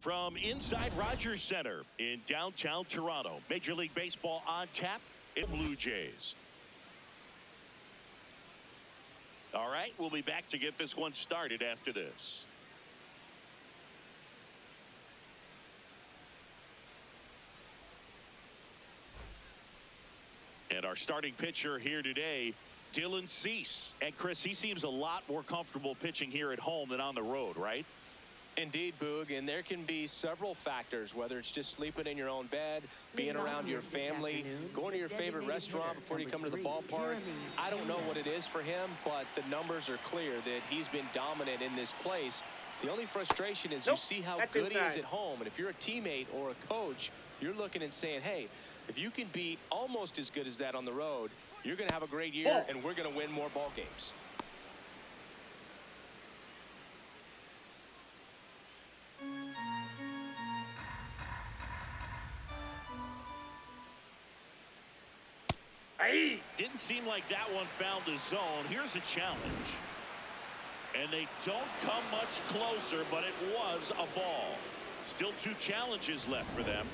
From inside Rogers Center in downtown Toronto, Major League Baseball on tap in Blue Jays. All right, we'll be back to get this one started after this. And our starting pitcher here today, Dylan Cease. And Chris, he seems a lot more comfortable pitching here at home than on the road, right? Indeed, Boog, and there can be several factors, whether it's just sleeping in your own bed, being around your family, going to your favorite restaurant before you come to the ballpark. I don't know what it is for him, but the numbers are clear that he's been dominant in this place. The only frustration is you see how good he is at home, and if you're a teammate or a coach, you're looking and saying, hey, if you can be almost as good as that on the road, you're going to have a great year, and we're going to win more ball games. Didn't seem like that one found the zone. Here's a challenge. And they don't come much closer, but it was a ball. Still 2 challenges left for them.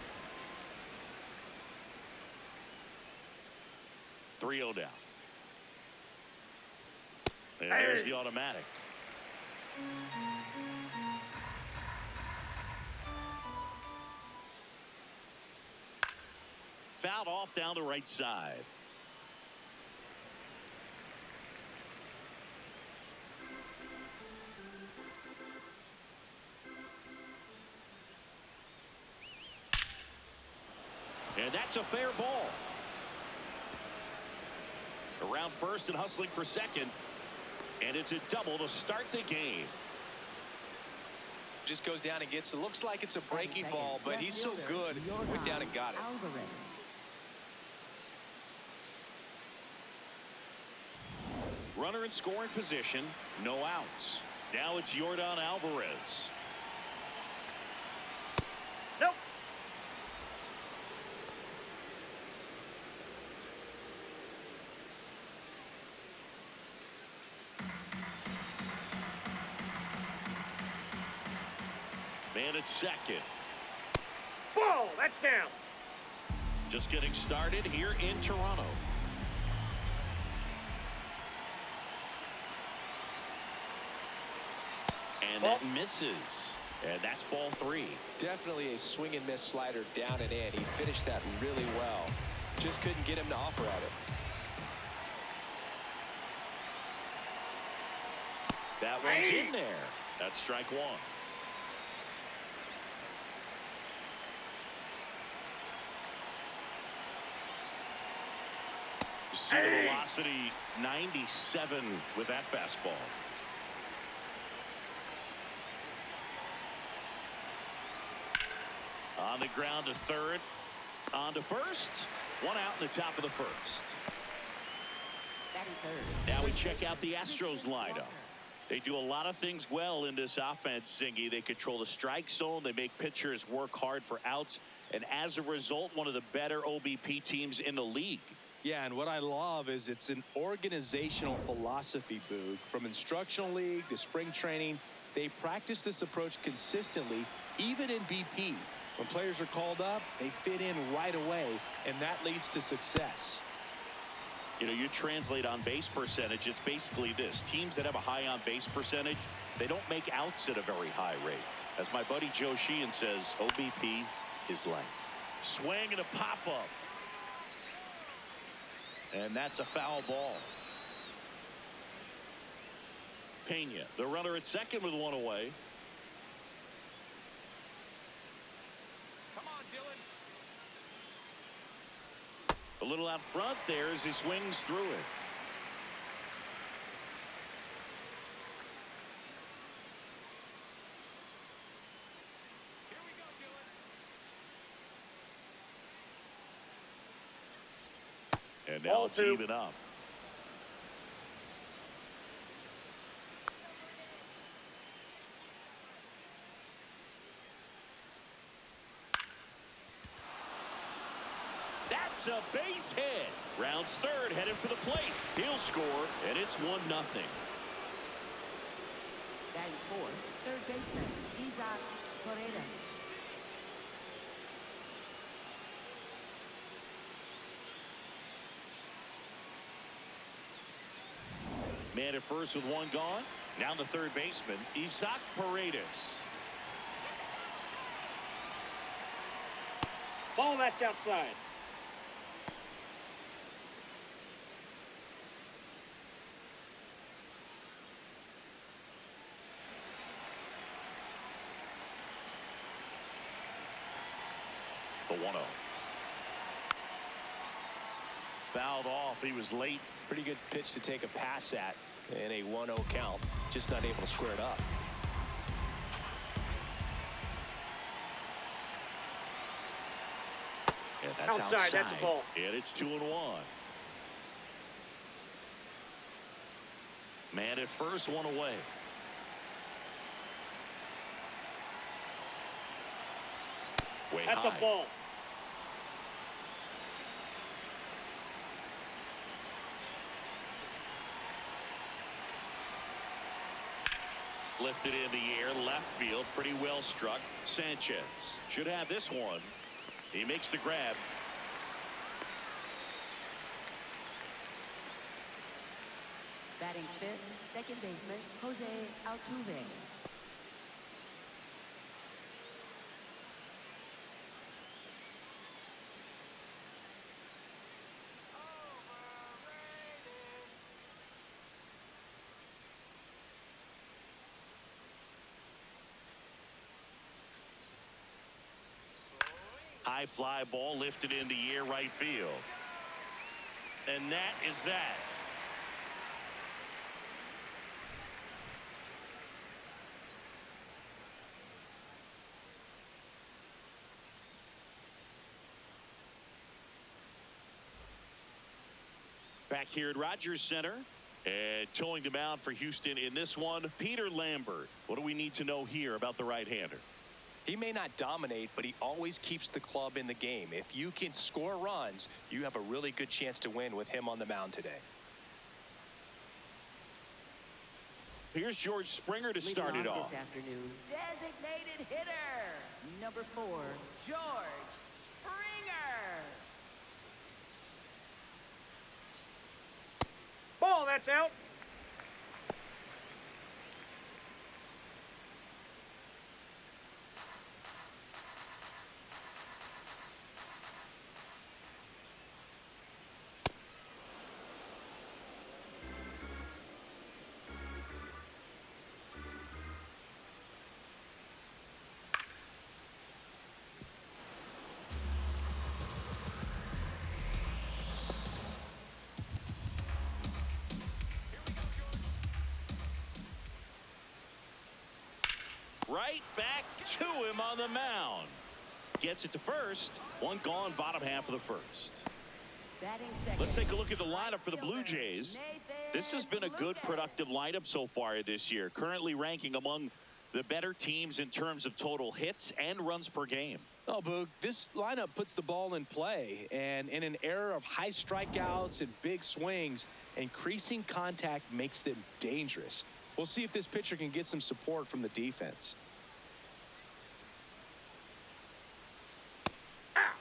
3-0 down. And there's the automatic. Fouled off down the right side. And that's a fair ball. Around first and hustling for second. And it's a double to start the game. Just goes down and gets it. Looks like it's a breaking ball, but he's so good. Went down and got it. Runner in scoring position. No outs. Now it's Yordan Alvarez. Nope. Man at second. Ball, that's down. Just getting started here in Toronto. And that misses. And that's ball 3. Definitely a swing and miss slider down and in. He finished that really well. Just couldn't get him to offer at it. That one's in there. That's strike 1. See the velocity 97 with that fastball. On the ground to third. On to first. 1 out in the top of the first. Now we check out the Astros lineup. They do a lot of things well in this offense, Singy. They control the strike zone. They make pitchers work hard for outs. And as a result, one of the better OBP teams in the league. Yeah, and what I love is it's an organizational philosophy, Boog. From instructional league to spring training, they practice this approach consistently, even in BP. When players are called up, they fit in right away, and that leads to success. You know, you translate on base percentage, it's basically this. Teams that have a high on base percentage, they don't make outs at a very high rate. As my buddy Joe Sheehan says, OBP is life. Swing and a pop-up. And that's a foul ball. Pena, the runner at second with 1 away. Come on, Dylan. A little out front there as he swings through it. Here we go, Dylan. And now it's even up. That's a base hit. Rounds third, headed for the plate. He'll score, and it's 1-0. Batting fourth, third baseman, Isaac Torres. man at first with one gone. Now the third baseman, Isaac Paredes. Ball, that's outside. The 1-0. Fouled off. He was late. Pretty good pitch to take a pass at in a 1-0 count. Just not able to square it up. And that's outside. That's a ball. And it's 2-1. Man at first, one away. Way That's high. a ball. Lifted in the air, left field, pretty well struck. Sanchez should have this one. He makes the grab. Batting fifth, second baseman, Jose Altuve. High fly ball lifted in the air, right field. And that is that. Back here at Rogers Center, and towing the mound for Houston in this one, Peter Lambert. What do we need to know here about the right-hander? He may not dominate, but he always keeps the club in the game. If you can score runs, you have a really good chance to win with him on the mound today. Here's George Springer to start it off. This afternoon, designated hitter, number 4, George Springer. Ball, that's out. Right back to him on the mound. Gets it to first. One gone, bottom half of the first. Batting second. Let's take a look at the lineup for the Blue Jays. This has been a good, productive lineup so far this year. Currently ranking among the better teams in terms of total hits and runs per game. Oh, Boog, this lineup puts the ball in play, and in an era of high strikeouts and big swings, increasing contact makes them dangerous. We'll see if this pitcher can get some support from the defense. Ah.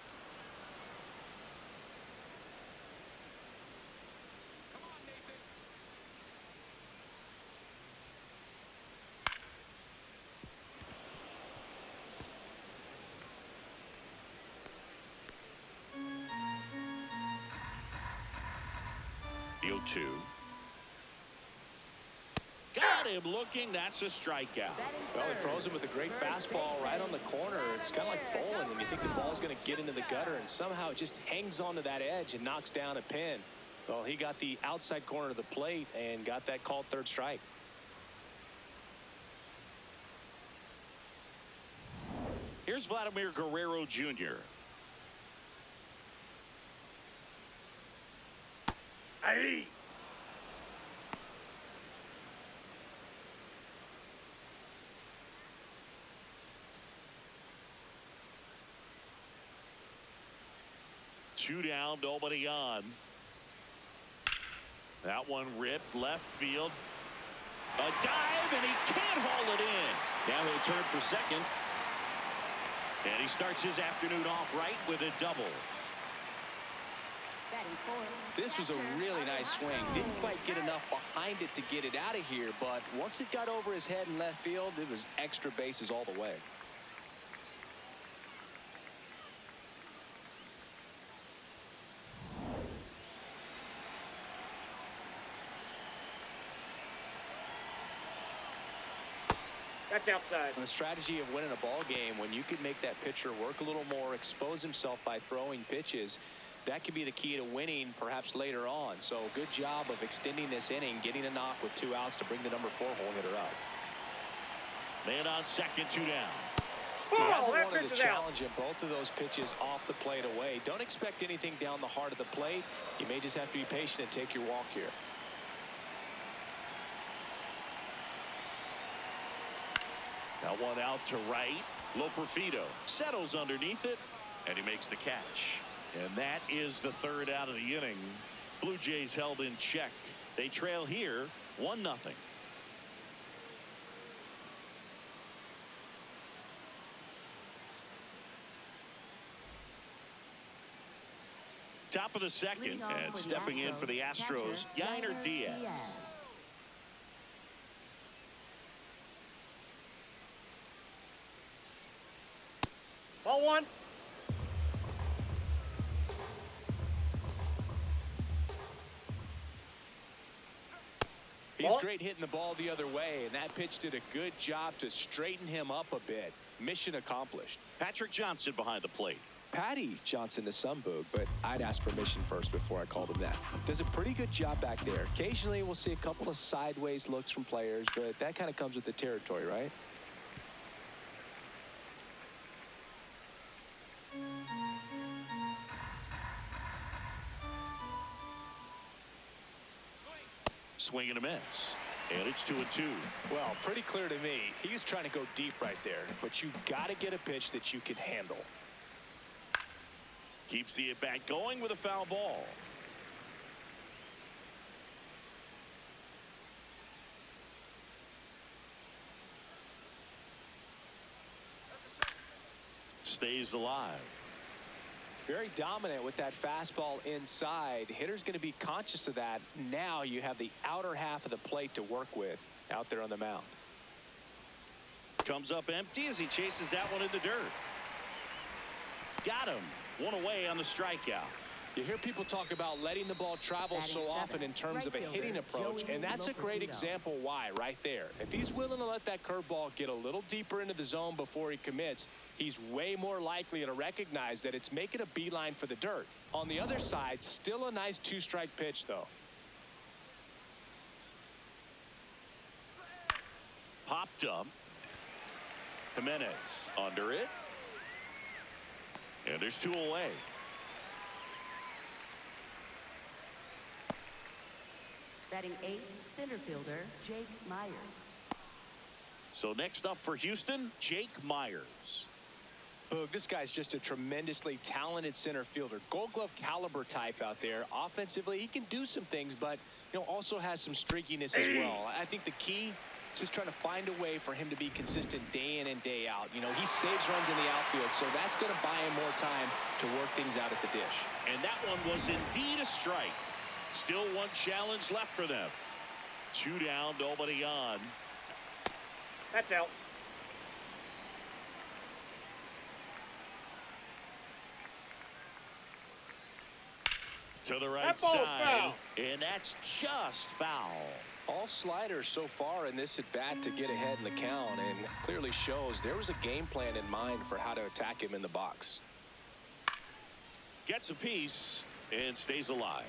0-2. Got him looking. That's a strikeout. Well, he throws him with a great fastball right on the corner. It's kind of like bowling when you think the ball's going to get into the gutter, and somehow it just hangs onto that edge and knocks down a pin. Well, he got the outside corner of the plate and got that called third strike. Here's Vladimir Guerrero Jr. Aye. Two down, nobody on. That one ripped left field. A dive, and he can't haul it in. Now he'll turn for second. And he starts his afternoon off right with a double. Batting fourth, This was a catcher, really nice swing. Didn't quite get Alejandro. enough behind it to get it out of here, but once it got over his head in left field, it was extra bases all the way. That's outside. The strategy of winning a ball game, when you can make that pitcher work a little more, expose himself by throwing pitches, that could be the key to winning perhaps later on. So good job of extending this inning, getting a knock with 2 outs to bring the number 4 hole hitter up. Man on second, 2 down. He hasn't that wanted pitch to is out. challenge him. Both of those pitches off the plate away. Don't expect anything down the heart of the plate. You may just have to be patient and take your walk here. Now one out to right. Loperfido settles underneath it, and he makes the catch. And that is the 3rd out of the inning. Blue Jays held in check. They trail here 1-0. Top of the second, Leading off and for the stepping in for the Astros, Astros, catcher, Yainer Diaz. Ball one. He's Ball. great hitting the ball the other way, and that pitch did a good job to straighten him up a bit. Mission accomplished. Patrick Johnson behind the plate. Patty Johnson to some Boog, but I'd ask permission first before I called him that. Does a pretty good job back there. Occasionally we'll see a couple of sideways looks from players, but that kind of comes with the territory, right? Swing and a miss. And it's 2-2. Well, pretty clear to me. He was trying to go deep right there, but you got to get a pitch that you can handle. Keeps the at-bat going with a foul ball. Stays alive. Very dominant with that fastball inside. Hitter's going to be conscious of that. Now you have the outer half of the plate to work with out there on the mound. Comes up empty as he chases that one in the dirt. Got him. One away on the strikeout. You hear people talk about letting the ball travel so often in terms of a hitting approach, and that's a great example why right there. If he's willing to let that curveball get a little deeper into the zone before he commits, he's way more likely to recognize that it's making a beeline for the dirt. On the other side, still a nice 2-strike pitch, though. Popped up. Jimenez under it. And there's 2 away. Batting 8th, center fielder Jake Myers. So next up for Houston, Jake Myers. Boog, this guy's just a tremendously talented center fielder. Gold Glove caliber type out there. Offensively, he can do some things, but also has some streakiness as well. I think the key is just trying to find a way for him to be consistent day in and day out. He saves runs in the outfield, so that's going to buy him more time to work things out at the dish. And that one was indeed a strike. Still one challenge left for them. 2 down, nobody on. That's out. To the right That ball's side. foul. And that's just foul. All sliders so far in this at-bat to get ahead in the count, and clearly shows there was a game plan in mind for how to attack him in the box. Gets a piece and stays alive.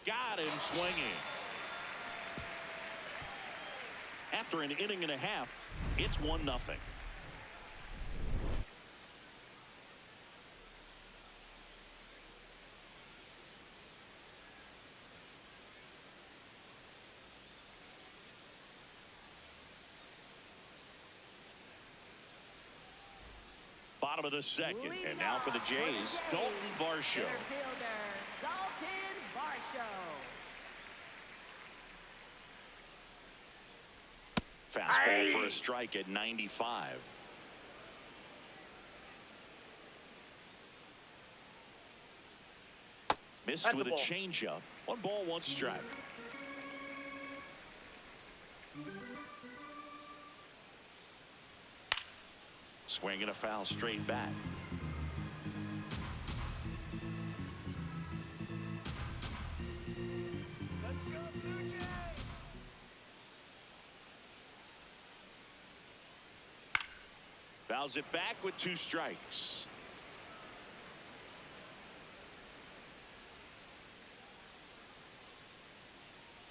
Got him swinging. After an inning and a half, it's 1-0. Bottom of the second, and now for the Jays, Dalton Varsho. Center fielder Dalton Varsho. Fastball for a strike at 95. Missed with a changeup. 1 ball, 1 strike. Swinging a foul straight back. Let's go, Blue Jays! Fouls it back with 2 strikes.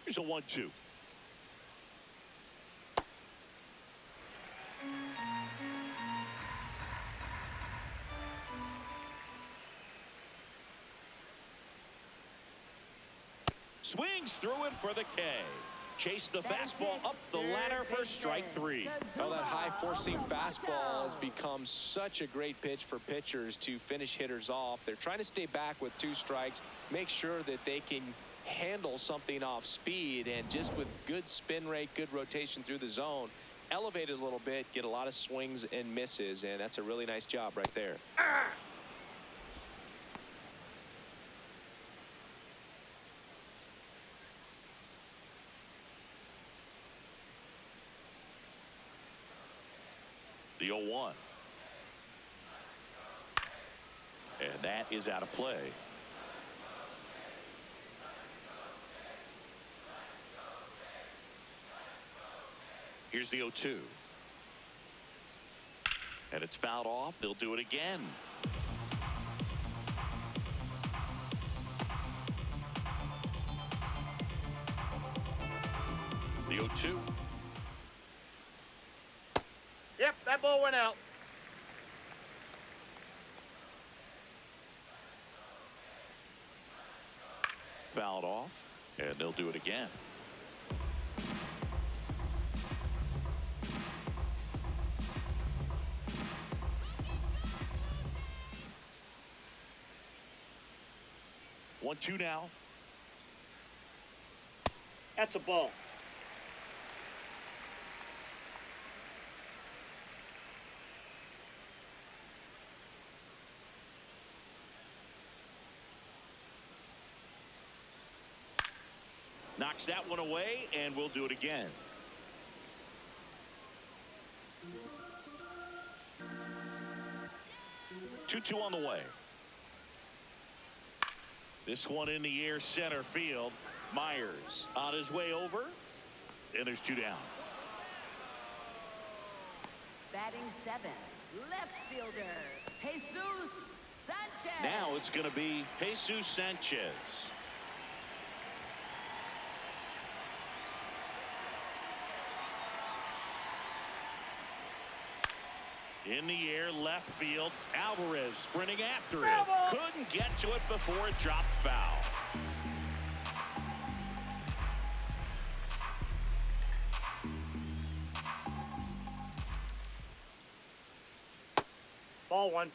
Here's a 1-2. Swings through it for the K. Chase the fastball up the ladder for strike 3. Well, that high four-seam fastball has become such a great pitch for pitchers to finish hitters off. They're trying to stay back with 2 strikes, make sure that they can handle something off speed, and just with good spin rate, good rotation through the zone, elevate it a little bit, get a lot of swings and misses, and that's a really nice job right there. The 0-1. And that is out of play. Here's the 0-2. And it's fouled off. They'll do it again. The 0-2. Yep, that ball went out. Fouled off, and they'll do it again. One, two now. That's a ball. Knocks that one away, and we'll do it again. Two on the way. This one in the air, center field. Myers on his way over, and there's 2 down. Batting 7, left fielder, Jesus Sanchez. Now it's going to be Jesus Sanchez. In the air, left field. Alvarez sprinting after it. Couldn't get to it before it dropped foul. Ball 1.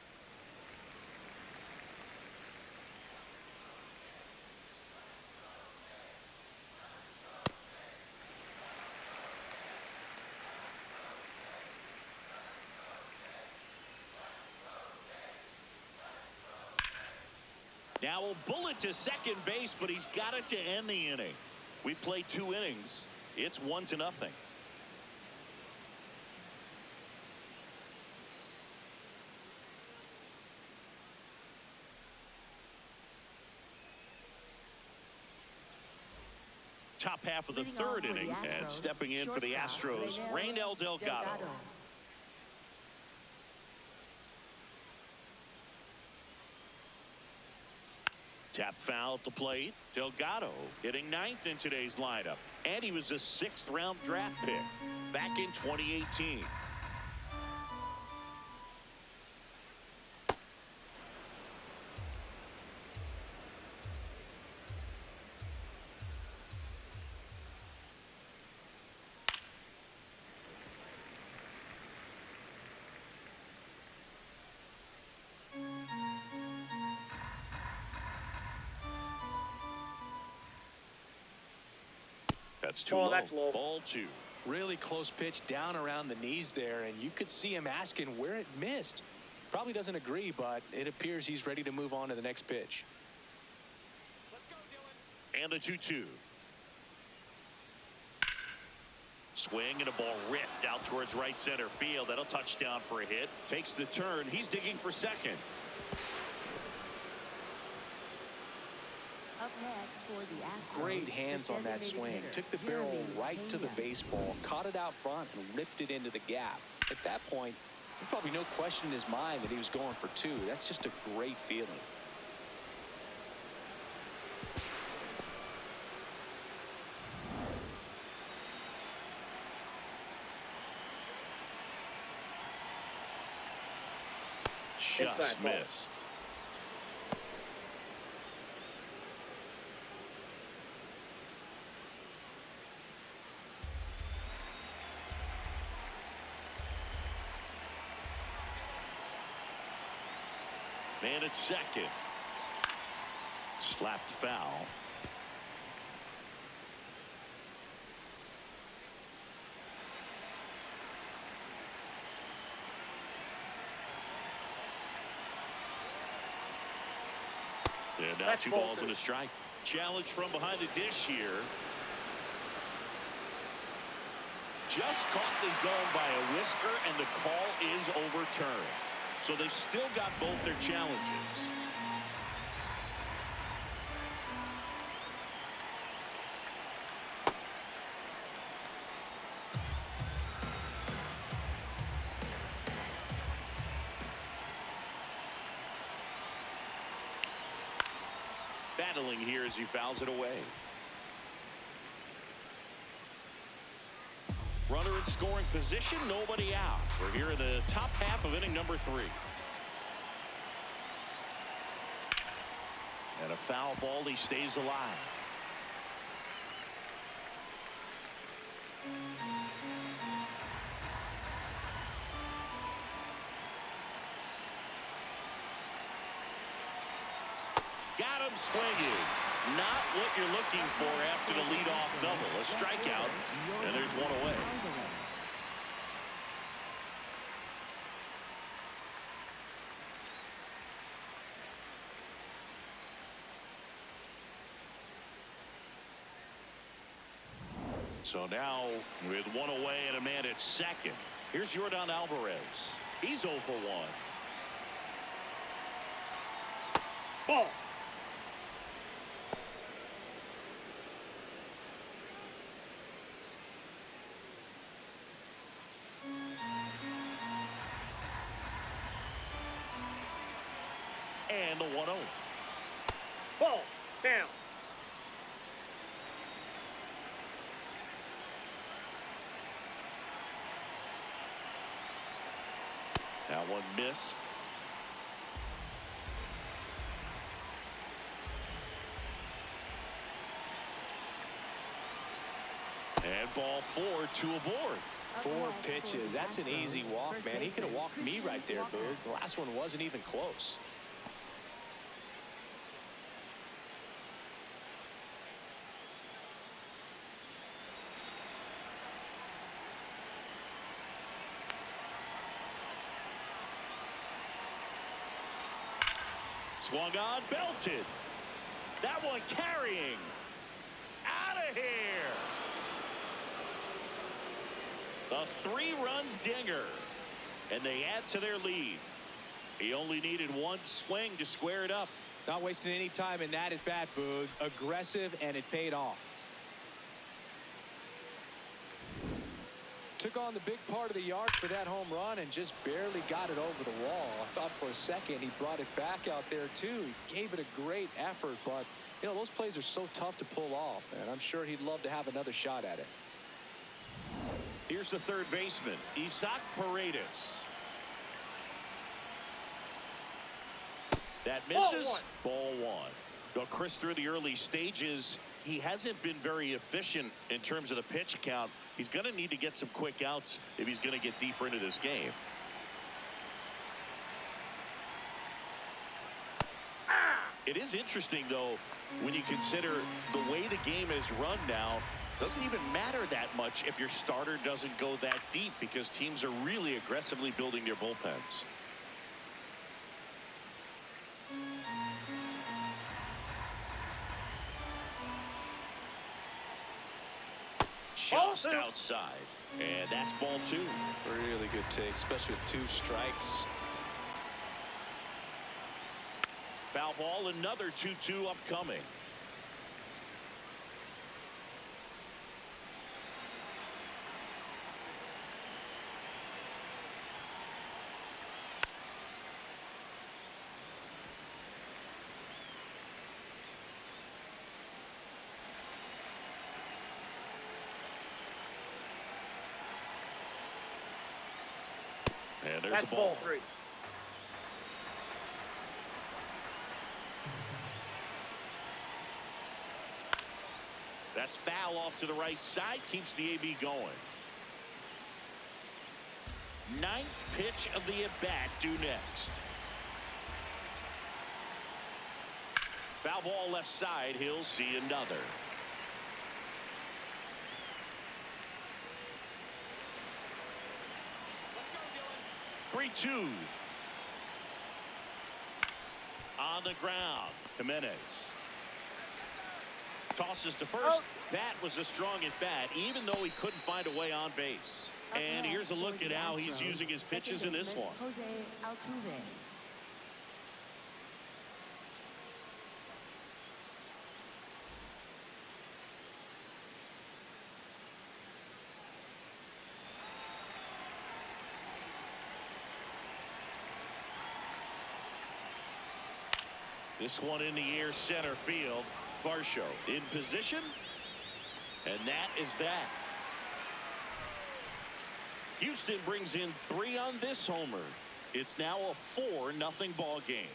Now a bullet to second base, but he's got it to end the inning. We played 2 innings. It's 1-0. Top half of the 3rd inning, and stepping in for the Astros, Raynel Delgado. Tap foul at the plate. Delgado hitting 9th in today's lineup. And he was a 6th round draft pick back in 2018. That's too low. That's low. Ball 2. Really close pitch down around the knees there, and you could see him asking where it missed. Probably doesn't agree, but it appears he's ready to move on to the next pitch. Let's go, Dylan. And the 2-2. Swing and a ball ripped out towards right center field. That'll touch down for a hit. Takes the turn. He's digging for second. Up next for the Astros. Great hands on that swing. Took the barrel right to the baseball, caught it out front, and ripped it into the gap. At that point, there's probably no question in his mind that he was going for two. That's just a great feeling. Just Inside ball. missed. Man at second. Slapped foul. And now That's 2 balls Bolter. and a strike. Challenge from behind the dish here. Just caught the zone by a whisker, and the call is overturned. So they've still got both their challenges. Battling here as he fouls it away. Runner in scoring position, nobody out. We're here in the top half of inning number 3. And a foul ball, he stays alive. Got him swinging. Not what you're looking for after the leadoff double. A strikeout, and there's one away. So now with one away and a man at second, here's Yordan Alvarez. He's 0 for 1. Ball. And the 1-0. Ball. Down. That one missed. And ball 4, 2 aboard. 4 pitches. That's an easy walk, man. He could have walked me right there, Boog. The last one wasn't even close. Swung on, belted. That one carrying. Out of here. A 3-run dinger. And they add to their lead. He only needed one swing to square it up. Not wasting any time in that at bat, Boog. Aggressive, and it paid off. Took on the big part of the yard for that home run and just barely got it over the wall. I thought for a second he brought it back out there too. He gave it a great effort, but you know, those plays are so tough to pull off, and I'm sure he'd love to have another shot at it. Here's the third baseman, Isaac Paredes. That misses. Ball 1. Well, Chris, through the early stages, he hasn't been very efficient in terms of the pitch count. He's going to need to get some quick outs if he's going to get deeper into this game. It is interesting, though, when you consider the way the game is run now. Doesn't even matter that much if your starter doesn't go that deep, because teams are really aggressively building their bullpens. Just outside. And that's ball 2. Really good take, especially with 2 strikes. Foul ball, another 2-2 upcoming. And there's That's the ball. ball 3. That's foul off to the right side. Keeps the AB going. 9th pitch of the at-bat due next. Foul ball left side. He'll see another. Let's go, Dylan. 3-2. On the ground. Jimenez tosses to first. That was a strong at bat, even though he couldn't find a way on base. And here's a look at how he's using his pitches in this one. Jose Altuve. This one in the air, center field. Varsho in position, and that is that. Houston brings in 3 on this homer. It's now a 4-0 ball game.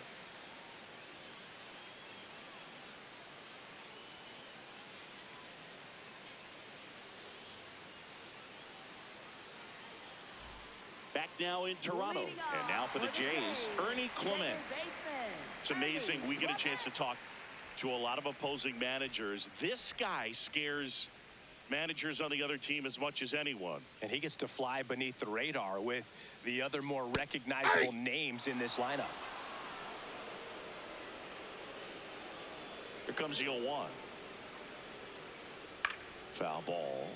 Back now in Toronto, and now for the Jays, Ernie Clement. It's amazing we get a chance to talk to a lot of opposing managers. This guy scares managers on the other team as much as anyone. And he gets to fly beneath the radar with the other more recognizable names in this lineup. Here comes the 0-1. Foul ball.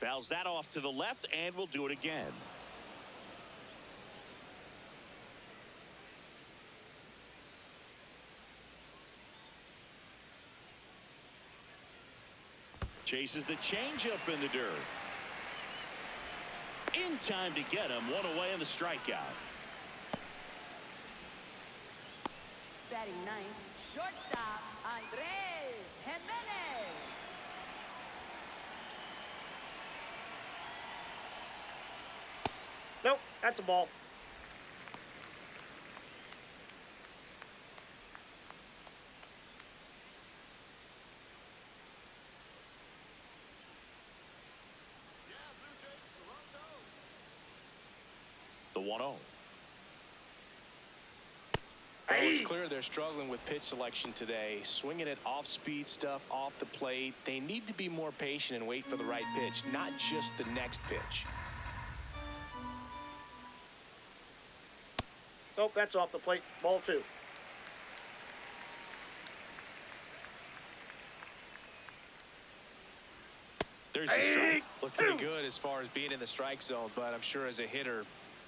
Fouls that off to the left, and we'll do it again. Chases the changeup in the dirt. In time to get him. 1 away in the strikeout. Batting 9th, shortstop Andres Jimenez. Nope, that's a ball. The 1-0. It's clear they're struggling with pitch selection today. Swinging it off-speed stuff off the plate. They need to be more patient and wait for the right pitch, not just the next pitch. Nope, that's off the plate. Ball 2. There's a strike. Looked pretty good as far as being in the strike zone, but I'm sure as a hitter,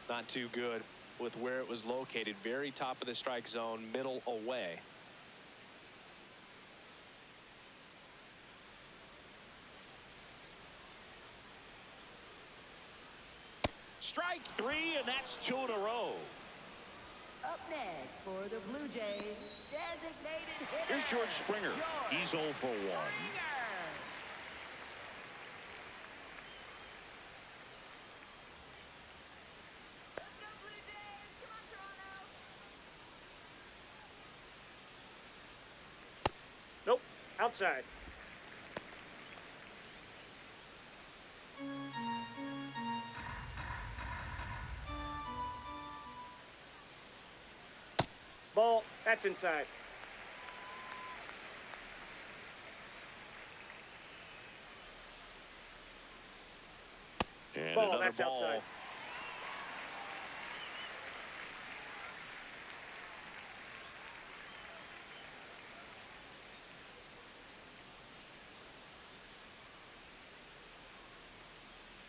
not too good with where it was located. Very top of the strike zone, middle away. Strike 3, and that's 2 in a row. Up next for the Blue Jays, designated hitter. Here's George Springer. He's 0 for 1. Nope, outside. Ball, that's inside. And Ball, another that's ball. outside.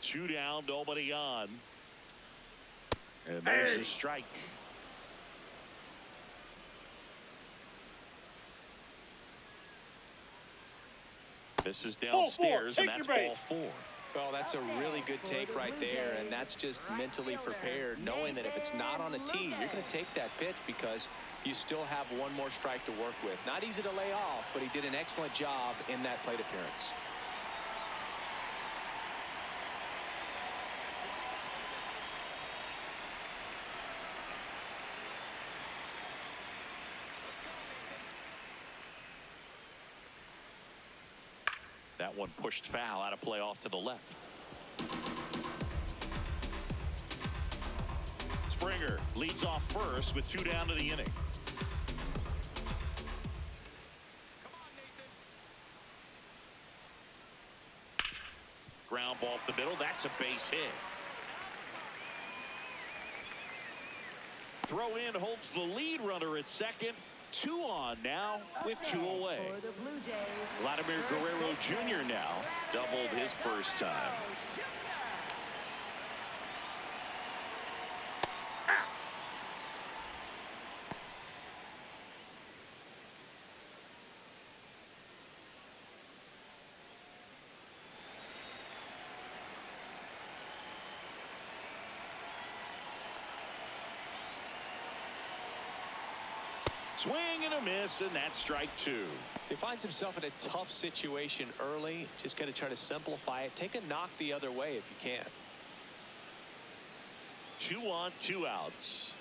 Two down, nobody on. And there's the strike. This is downstairs, and that's ball 4. Well, that's a really good take right there, and that's just mentally prepared, knowing that if it's not on a tee, you're going to take that pitch because you still have one more strike to work with. Not easy to lay off, but he did an excellent job in that plate appearance. That one pushed foul, out of play off to the left. Springer leads off first with 2 down to the inning. Ground ball up the middle. That's a base hit. Throw in holds the lead runner at second. 2 on now with 2 away. Vladimir Guerrero Jr. now doubled his first time. Swing and a miss, and that's strike 2. He finds himself in a tough situation early. Just got to try to simplify it. Take a knock the other way if you can. 2 on, 2 outs.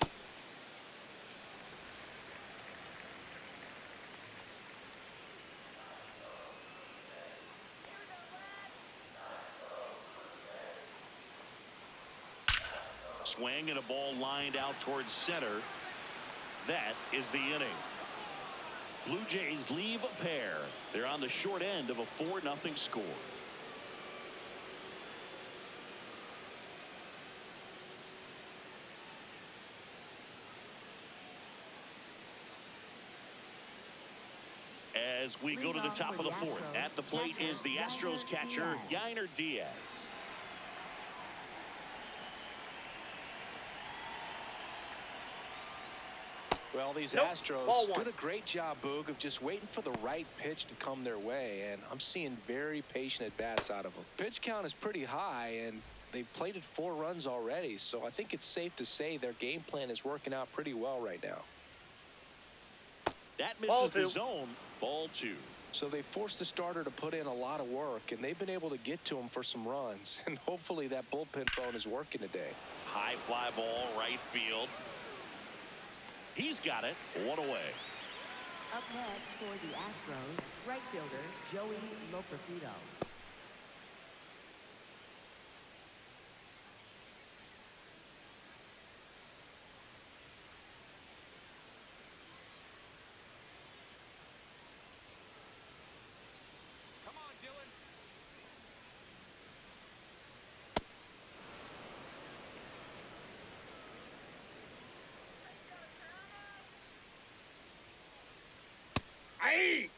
Swing and a ball lined out towards center. That is the inning. Blue Jays leave a pair. They're on the short end of a 4-0 score. As we go to the top of the 4th, at the plate is the Astros catcher, Yainer Diaz. Well, these Astros did a great job, Boog, of just waiting for the right pitch to come their way, and I'm seeing very patient at-bats out of them. Pitch count is pretty high, and they've plated 4 runs already, so I think it's safe to say their game plan is working out pretty well right now. That misses the zone. Ball 2. So they forced the starter to put in a lot of work, and they've been able to get to him for some runs, and hopefully that bullpen phone is working today. High fly ball, right field. He's got it. 1 away. Up next for the Astros, right fielder Joey Loperfido. Hey!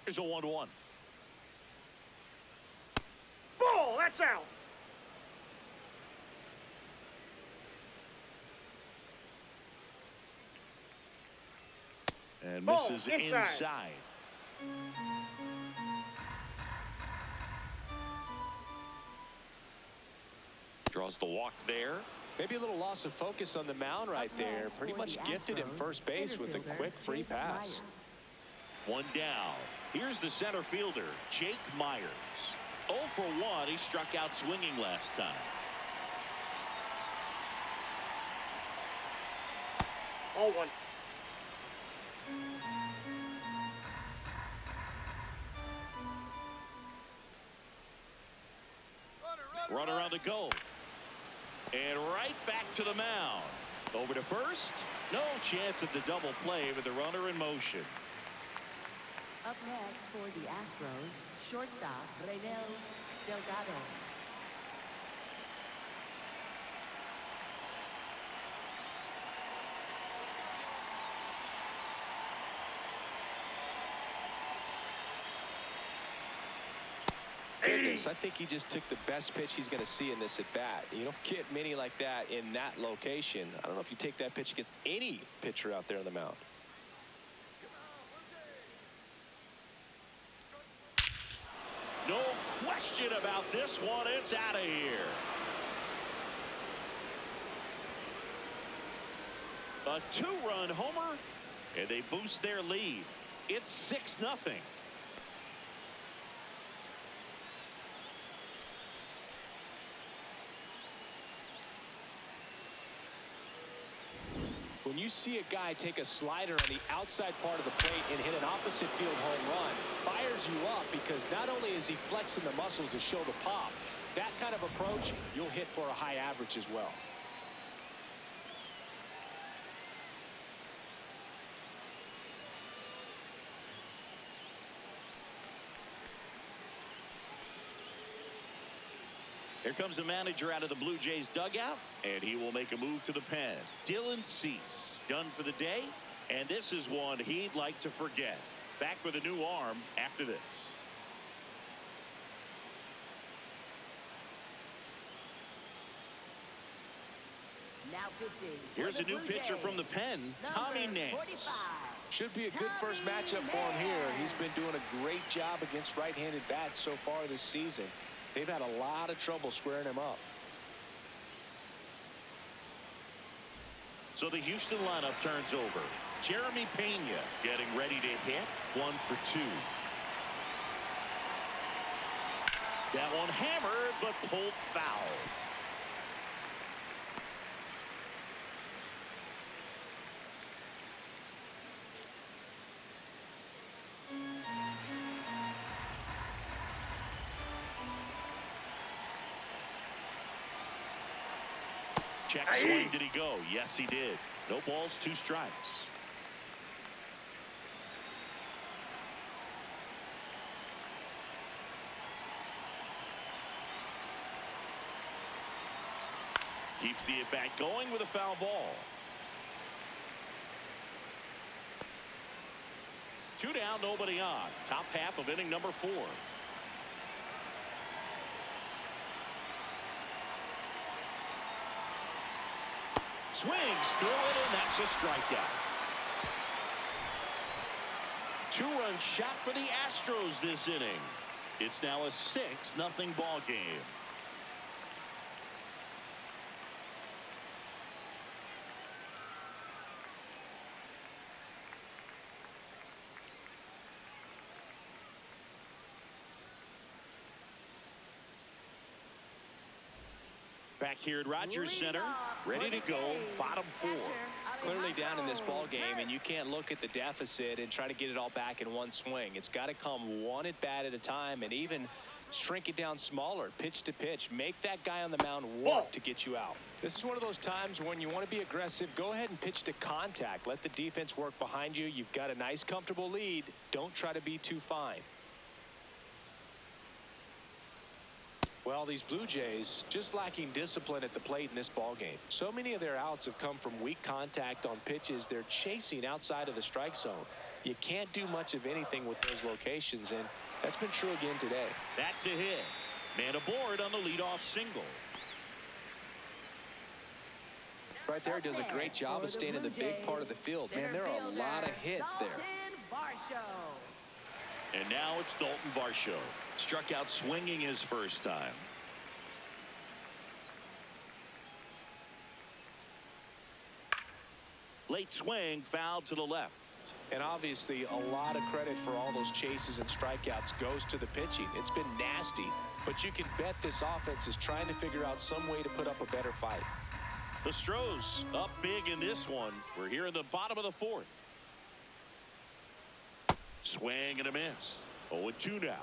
Here's a 1-1. Ball, that's out. And Ball, misses inside. inside. Draws the walk there. Maybe a little loss of focus on the mound right there. Pretty much gifted him first base with a quick free pass. 1 down. Here's the center fielder, Jake Myers. 0 for 1. He struck out swinging last time. All 1. Runner on the go. And right back to the mound. Over to first. No chance at the double play with the runner in motion. Up next for the Astros, shortstop Reynel Delgado. Goodness, I think he just took the best pitch he's going to see in this at bat. You don't get many like that in that location. I don't know if you take that pitch against any pitcher out there on the mound. No question about this one. It's out of here. A two-run homer, and they boost their lead. It's 6-0. When you see a guy take a slider on the outside part of the plate and hit an opposite field home run, fires you up because not only is he flexing the muscles to show the pop, that kind of approach, you'll hit for a high average as well. Here comes the manager out of the Blue Jays dugout, and he will make a move to the pen. Dylan Cease done for the day, and this is one he'd like to forget. Back with a new arm after this. Now pitching. Here's a new pitcher from the pen, Tommy Nance. Should be a good first matchup for him here. He's been doing a great job against right-handed bats so far this season. They've had a lot of trouble squaring him up. So the Houston lineup turns over. Jeremy Pena getting ready to hit. 1 for 2. That one hammered, but pulled foul. Check swing. Did he go? Yes, he did. No balls, 2 strikes. Keeps the at-bat going with a foul ball. 2 down, nobody on. Top half of inning number 4. Swings through it, and that's a strikeout. 2-run shot for the Astros this inning. It's now a 6-0 ball game. Back here at Rogers Center, ready to go, bottom 4. Clearly down in this ball game, and you can't look at the deficit and try to get it all back in one swing. It's got to come one at bat at a time, and even shrink it down smaller, pitch to pitch. Make that guy on the mound work to get you out. This is one of those times when you want to be aggressive. Go ahead and pitch to contact. Let the defense work behind you. You've got a nice, comfortable lead. Don't try to be too fine. Well, these Blue Jays just lacking discipline at the plate in this ball game. So many of their outs have come from weak contact on pitches they're chasing outside of the strike zone. You can't do much of anything with those locations, and that's been true again today. That's a hit. Man aboard on the leadoff single. Right there, does a great job of staying in the big part of the field. Man, there are a lot of hits there. And now it's Dalton Varsho. Struck out swinging his first time. Late swing, foul to the left. And obviously a lot of credit for all those chases and strikeouts goes to the pitching. It's been nasty, but you can bet this offense is trying to figure out some way to put up a better fight. The Astros up big in this one. We're here in the bottom of the 4th. Swing and a miss. 0-2 now.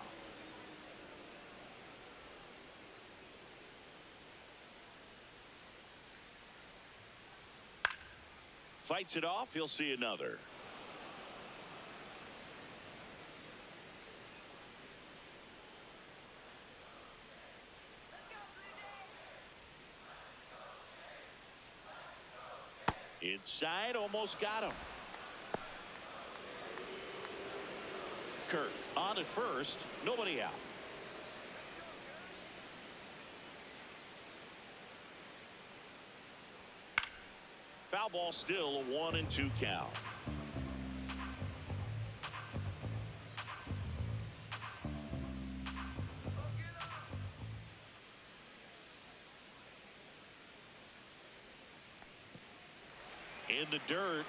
Fights it off. He'll see another. Inside, almost got him. Kirk on at first, nobody out. Foul ball, still a 1-2 count. In the dirt.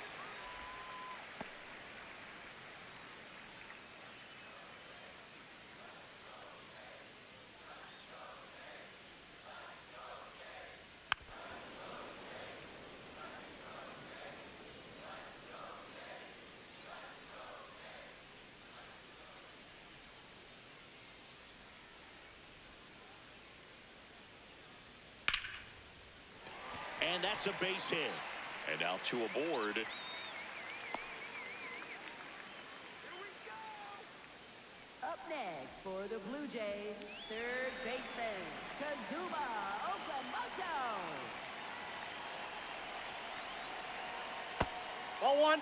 And that's a base hit. And now two aboard. Up next for the Blue Jays, third baseman, Kazuma Okamoto. Ball one.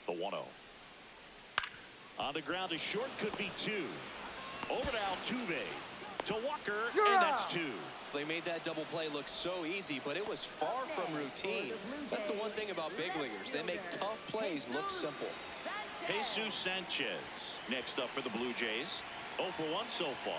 The 1-0. On the ground, a short, could be two. Over to Altuve. To Walker, and that's two. They made that double play look so easy, but it was far from routine. That's the one thing about big leaguers. They make tough plays look simple. Jesus Sanchez next up for the Blue Jays. 0 for 1 so far.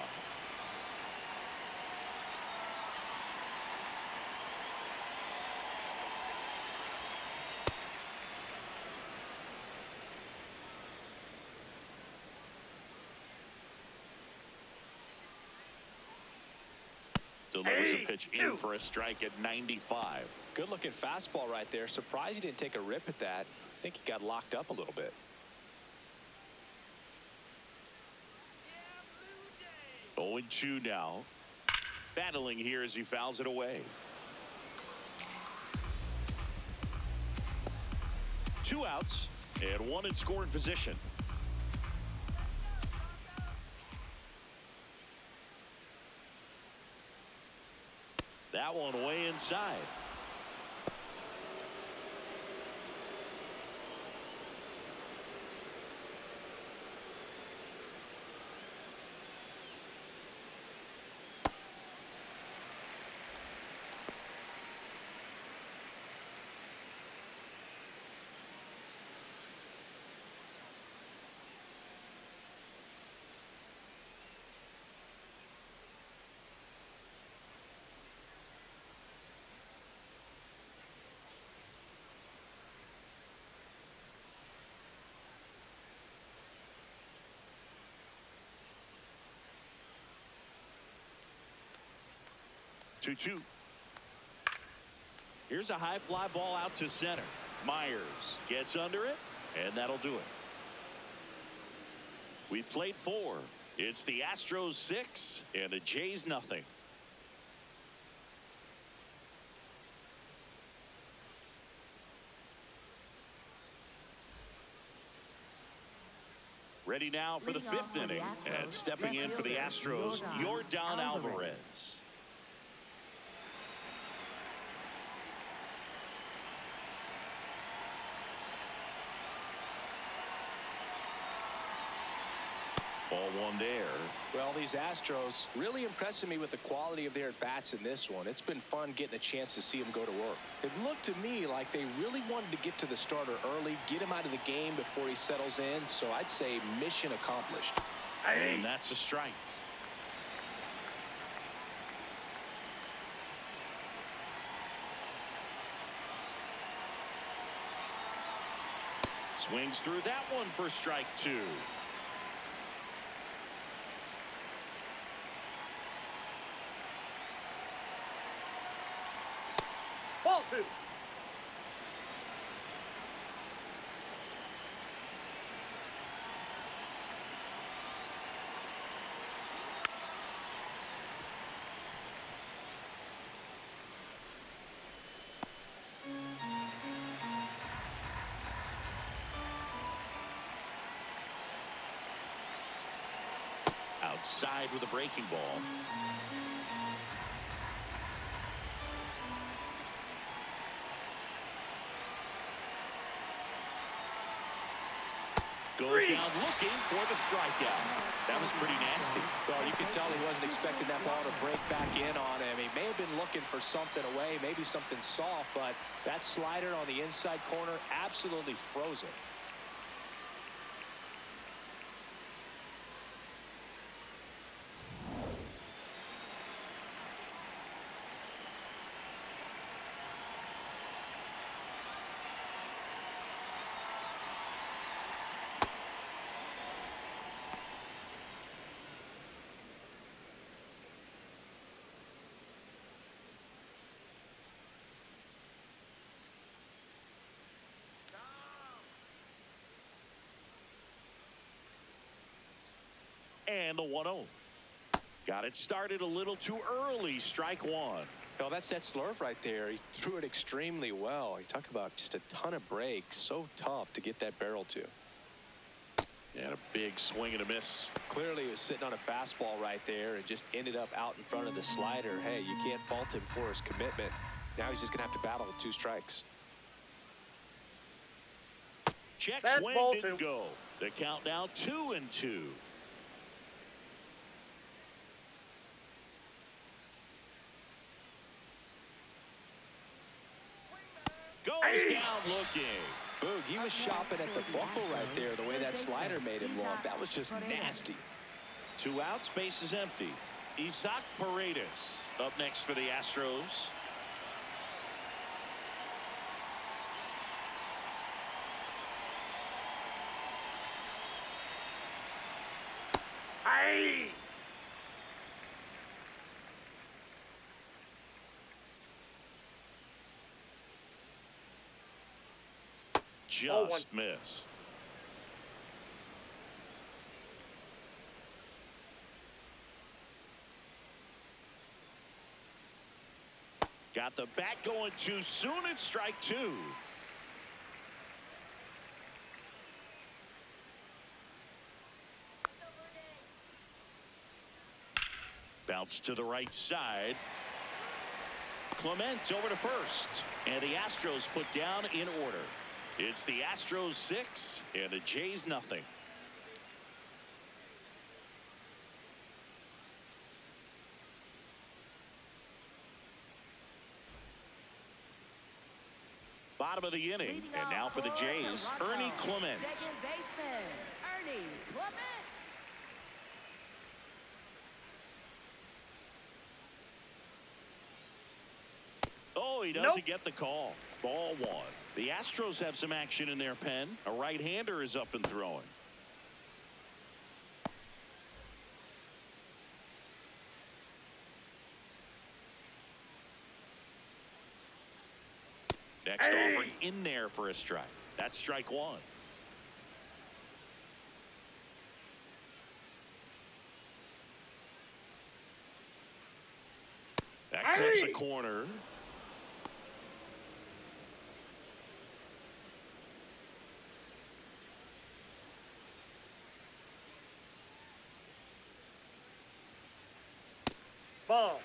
Delivers a pitch in for a strike at 95. Good looking fastball right there. Surprised he didn't take a rip at that. I think he got locked up a little bit. 0-2 now. Battling here as he fouls it away. 2 outs and 1 in scoring position. That one way inside. Two. Here's a high fly ball out to center. Myers gets under it, and that'll do it. We played 4. It's the Astros 6 and the Jays nothing. Ready now for the 5th inning, and stepping in for the Astros, Yordan Alvarez. Ball 1 there. Well, these Astros really impressing me with the quality of their at-bats in this one. It's been fun getting a chance to see them go to work. It looked to me like they really wanted to get to the starter early, get him out of the game before he settles in. So I'd say mission accomplished. And that's a strike. Swings through that one for strike 2. Ball 2. outside with a breaking ball. Goes down looking for the strikeout. That was pretty nasty. Well, you can tell he wasn't expecting that ball to break back in on him. He may have been looking for something away, maybe something soft, but that slider on the inside corner absolutely froze it. And the 1-0. Got it started a little too early. Strike one. Well, that's that slurve right there. He threw it extremely well. You talk about just a ton of breaks. So tough to get that barrel to. And a big swing and a miss. Clearly, he was sitting on a fastball right there and just ended up out in front of the slider. Hey, you can't fault him for his commitment. Now he's just going to have to battle with 2 strikes. Check That's swing ball didn't 2. go. The count now 2-2. Goes down looking. Boog, he was shopping at the buckle right there, the way that slider made him look. That was just nasty. 2 outs, base is empty. Isaac Paredes up next for the Astros. Aye. Just missed. Got the bat going too soon. It's strike 2. Bounce to the right side. Clement over to first. And the Astros put down in order. It's the Astros 6 and the Jays nothing. Bottom of the inning, and now for the Jays, Ernie Clement. Second baseman, Ernie Clement. Oh, he doesn't get the call. Ball 1. The Astros have some action in their pen. A right-hander is up and throwing. Next offer in there for a strike. That's strike 1. That clips the corner. Ball.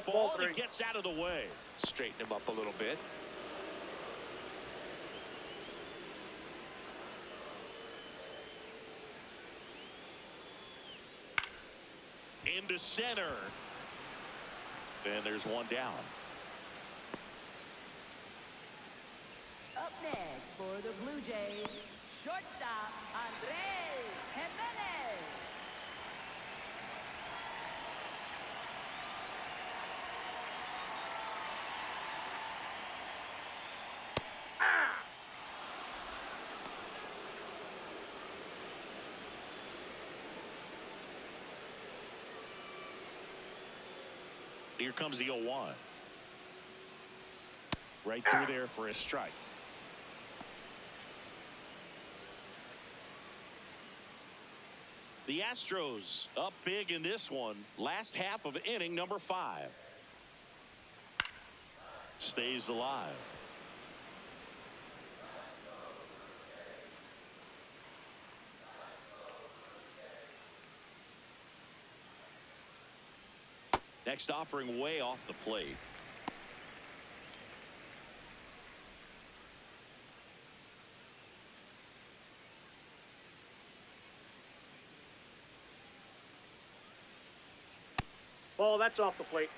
ball Fastball, 3. he gets out of the way. Straighten him up a little bit. Into center. And there's one down. Up next for the Blue Jays, shortstop Andres Jimenez. Here comes the 0-1. Right through there for a strike. The Astros up big in this one. Last half of inning number 5. stays alive. Next offering way off the plate. Ball, that's off the plate.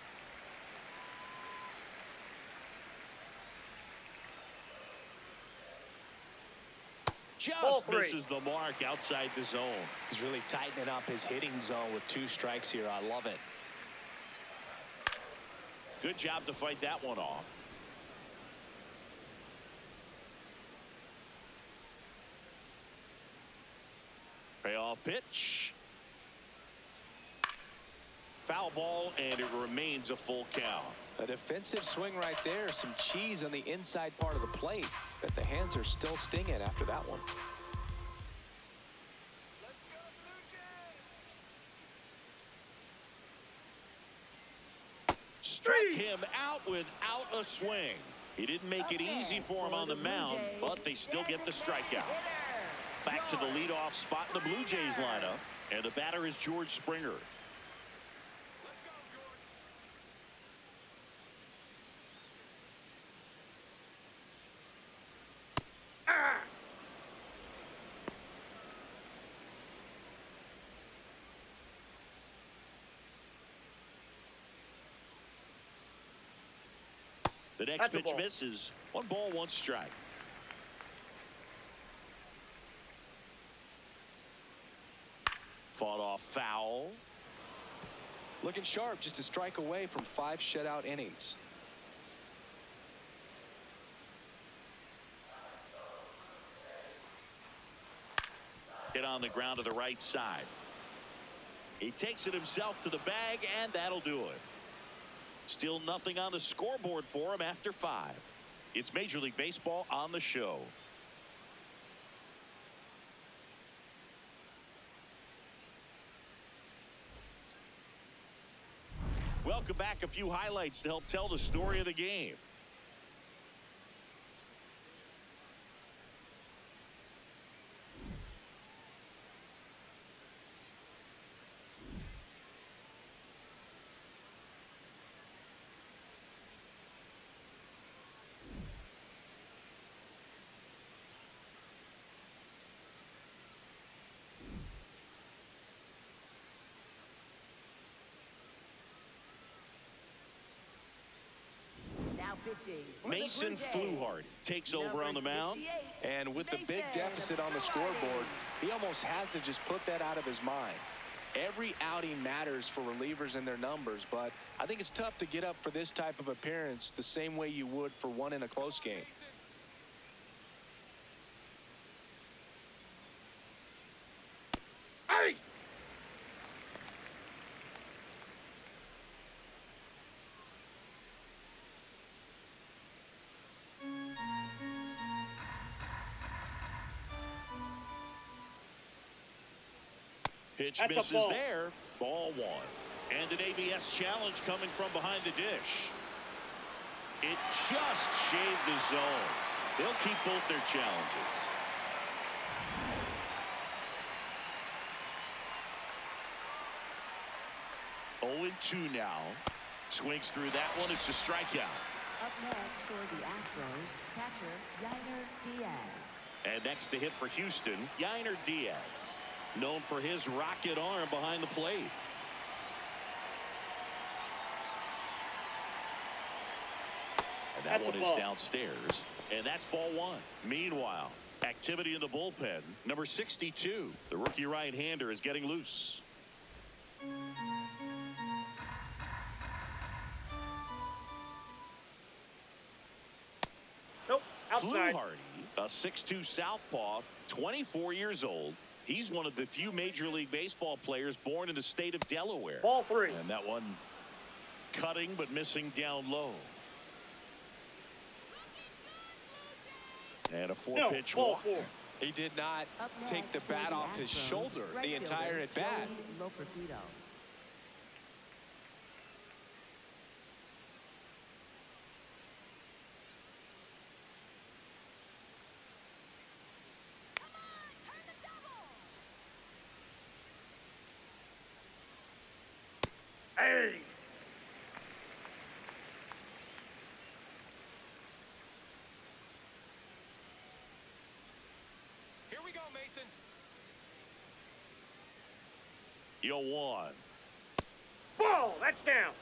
Just misses the mark outside the zone. He's really tightening up his hitting zone with 2 strikes here. I love it. Good job to fight that one off. Payoff pitch. Foul ball, and it remains a full count. A defensive swing right there. Some cheese on the inside part of the plate. But the hands are still stinging after that one. Struck him out without a swing. He didn't make it easy for him on the mound, but they still get the strikeout. Back to the leadoff spot in the Blue Jays lineup, and the batter is George Springer. The next pitch misses. 1 ball, 1 strike. Fought off foul. Looking sharp, just a strike away from 5 shutout innings. Hit on the ground to the right side. He takes it himself to the bag, and that'll do it. Still nothing on the scoreboard for him after 5. It's Major League Baseball on the show. Welcome back. A few highlights to help tell the story of the game. Mason Fluharty takes over on the mound. And with the big deficit on the scoreboard, he almost has to just put that out of his mind. Every outing matters for relievers and their numbers, but I think it's tough to get up for this type of appearance the same way you would for one in a close game. Hey! Pitch That's misses ball. there. Ball 1. And an ABS challenge coming from behind the dish. It just shaved the zone. They'll keep both their challenges. Oh, 2 now. Swings through that one. It's a strikeout. Up next for the Astros, catcher Yainer Diaz. And next to hit for Houston, Yainer Diaz, known for his rocket arm behind the plate. And that one is downstairs. And that's ball 1. Meanwhile, activity in the bullpen. Number 62, the rookie right-hander, is getting loose. Nope, outside. Fluharty, a 6'2 southpaw, 24 years old. He's one of the few Major League Baseball players born in the state of Delaware. Ball 3. And that one cutting but missing down low. And a 4-pitch ball walk. 4. He did not take the bat off his shoulder the entire at bat. Hey! Here we go, Mason. 0-1. Ball, that's down.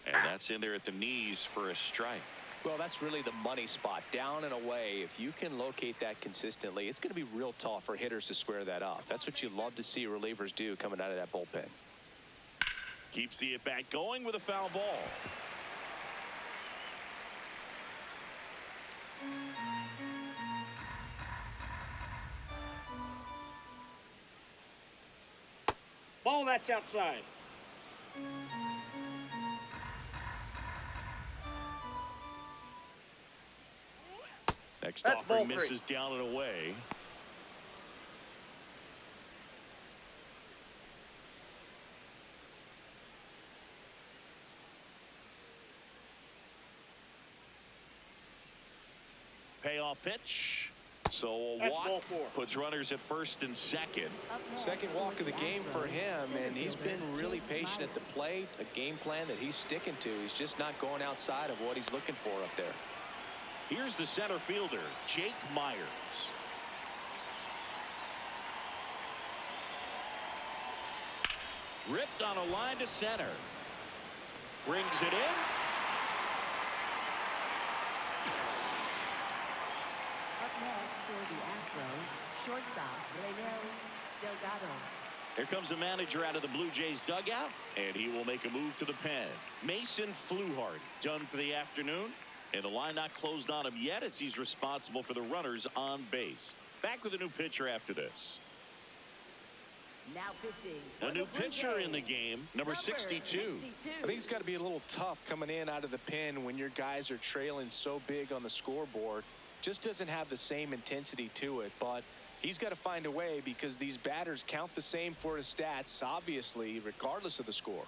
And that's in there at the knees for a strike. Well, that's really the money spot. Down and away. If you can locate that consistently, it's going to be real tough for hitters to square that up. That's what you love to see relievers do coming out of that bullpen. Keeps the at-bat going with a foul ball. Ball, that's outside. Next That's offering ball 3. misses down and away. Payoff pitch. So a That's walk ball 4. puts runners at first and second. Second walk of the game for him, and he's been really patient at the plate. A game plan that he's sticking to. He's just not going outside of what he's looking for up there. Here's the center fielder, Jake Myers. Ripped on a line to center. Brings it in. Up next for the Astros, shortstop Raynel Delgado. Here comes the manager out of the Blue Jays dugout, and he will make a move to the pen. Mason Fluharty done for the afternoon, and the line not closed on him yet as he's responsible for the runners on base. Back with a new pitcher after this. Now pitching. A new pitcher in the game, number 62. I think it's got to be a little tough coming in out of the pen when your guys are trailing so big on the scoreboard. Just doesn't have the same intensity to it, but he's got to find a way because these batters count the same for his stats, obviously, regardless of the score.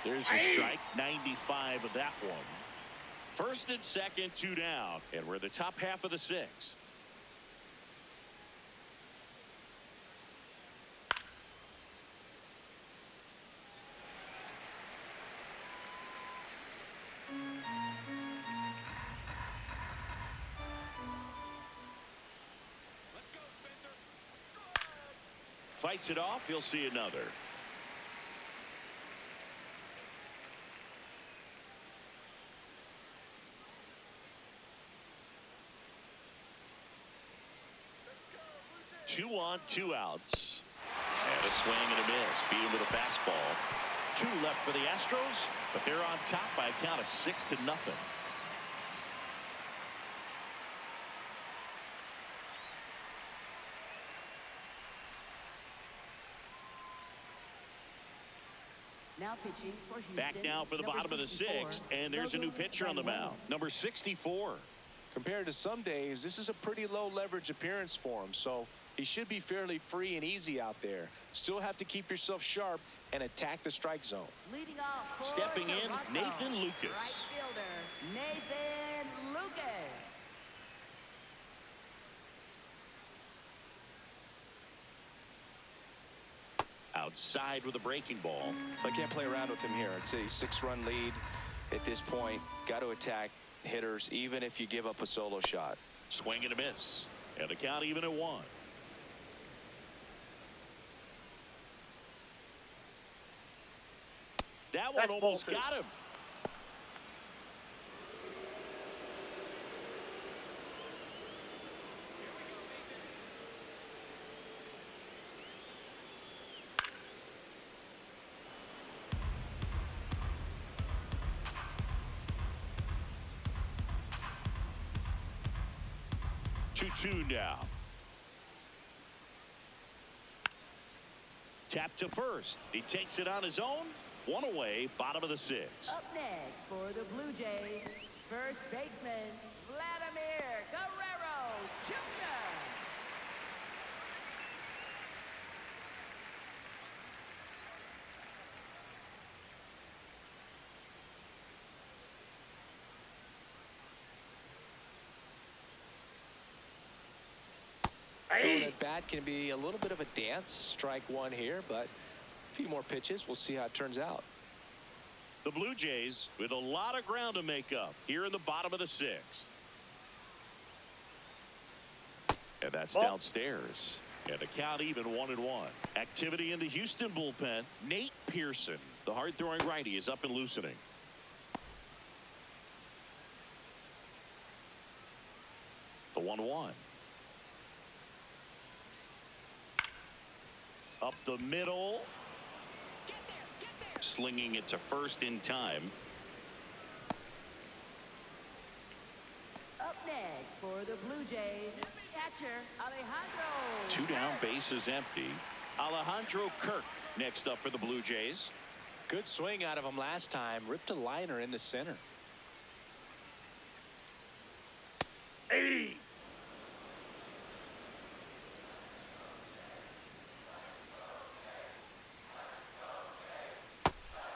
There's a strike, 95 of that one. First and second, 2 down, and we're the top half of the 6th. Fights it off. He'll see another. Two on, 2 outs. And a swing and a miss. Beat him with a fastball. 2 left for the Astros, but they're on top by a count of 6-0. Now pitching for Houston. Back now for the number bottom of the 64, 6th, and there's a new pitcher on the mound, number 64. Compared to some days, this is a pretty low leverage appearance for him, so he should be fairly free and easy out there. Still have to keep yourself sharp and attack the strike zone. Leading off for Stepping in, Toronto, Nathan Lucas. Right fielder, Nathan Lucas. Outside with a breaking ball. I can't play around with him here. It's a 6-run lead at this point. Got to attack hitters even if you give up a solo shot. Swing and a miss. And the count even at 1. That one That's almost ball 2. got him. Two now. Tap to first. He takes it on his own. 1 away, bottom of the 6th. Up next for the Blue Jays, first baseman Vladimir Guerrero Jr. at-bat can be a little bit of a dance. Strike one here, but a few more pitches. We'll see how it turns out. The Blue Jays with a lot of ground to make up here in the bottom of the sixth. And that's downstairs. And the count even 1-1. Activity in the Houston bullpen. Nate Pearson, the hard-throwing righty, is up and loosening. The 1-1. Up the middle. Slinging it to first in time. Up next for the Blue Jays, catcher Alejandro. 2 down, bases empty. Alejandro Kirk next up for the Blue Jays. Good swing out of him last time. Ripped a liner into center. Hey!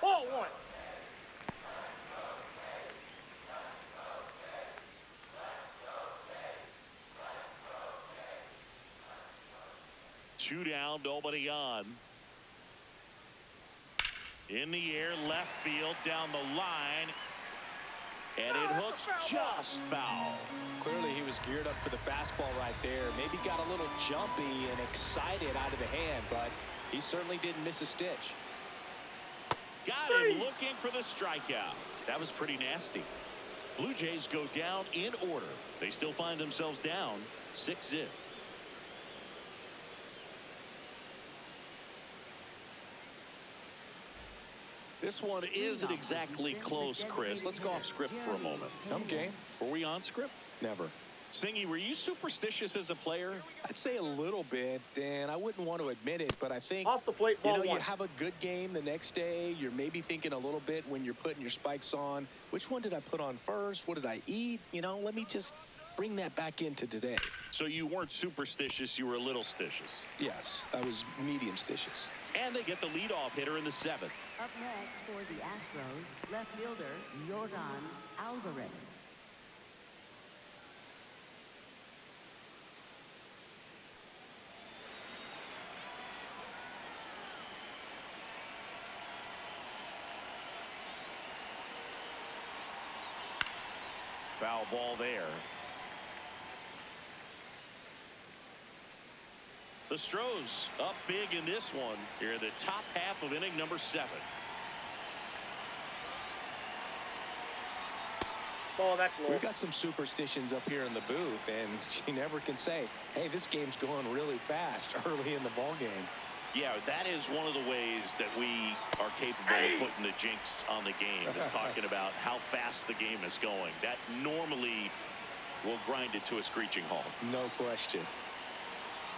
Ball one. Two down, nobody on. In the air, left field, down the line. And it hooks just foul. Clearly he was geared up for the fastball right there. Maybe got a little jumpy and excited out of the hand, but he certainly didn't miss a stitch. Got him looking for the strikeout. That was pretty nasty. Blue Jays go down in order. They still find themselves down 6-0. This one isn't exactly close, Chris. Let's go off script for a moment. I'm game. Were we on script? Never. Singy, were you superstitious as a player? I'd say a little bit, and I wouldn't want to admit it, but I think, Off the plate, ball you one. have a good game the next day. You're maybe thinking a little bit when you're putting your spikes on. Which one did I put on first? What did I eat? Let me just bring that back into today. So you weren't superstitious, you were a little stitious. Yes, I was medium stitious. And they get the leadoff hitter in the 7th. Up next for the Astros, left fielder Jordan Alvarez. Foul ball there. The Astros up big in this one here in the top half of inning number 7. Ball, that's low. We've got some superstitions up here in the booth, and you never can say, hey, this game's going really fast early in the ball game. Yeah, that is one of the ways that we are capable of putting the jinx on the game, is talking about how fast the game is going. That normally will grind it to a screeching halt. No question.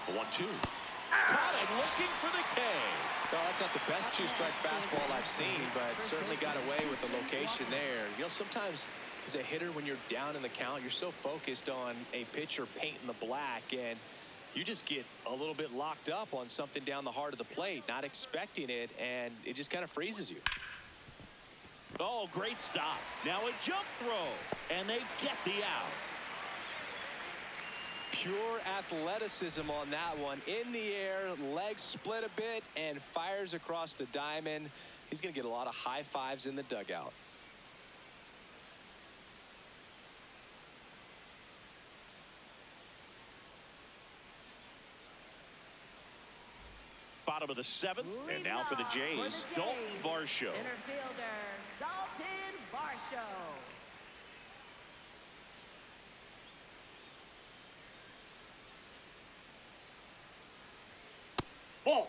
1-2. Caught him looking for the K. No, that's not the best two-strike fastball I've seen, but certainly got away with the location there. Sometimes as a hitter, when you're down in the count, you're so focused on a pitcher painting the black, and you just get a little bit locked up on something down the heart of the plate, not expecting it, and it just kind of freezes you. Oh, great stop. Now a jump throw, and they get the out. Pure athleticism on that one. In the air, legs split a bit, and fires across the diamond. He's going to get a lot of high fives in the dugout. Bottom of the 7th, and now for the Jays, Dalton Varsho. Center fielder Dalton Varsho. Ball.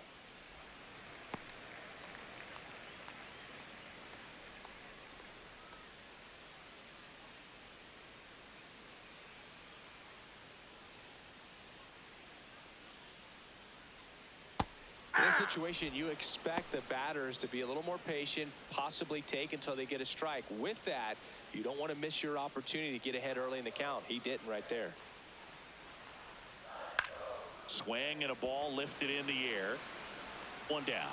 In this situation, you expect the batters to be a little more patient, possibly take until they get a strike. With that, you don't want to miss your opportunity to get ahead early in the count. He didn't right there. Swing and a ball lifted in the air. 1 down.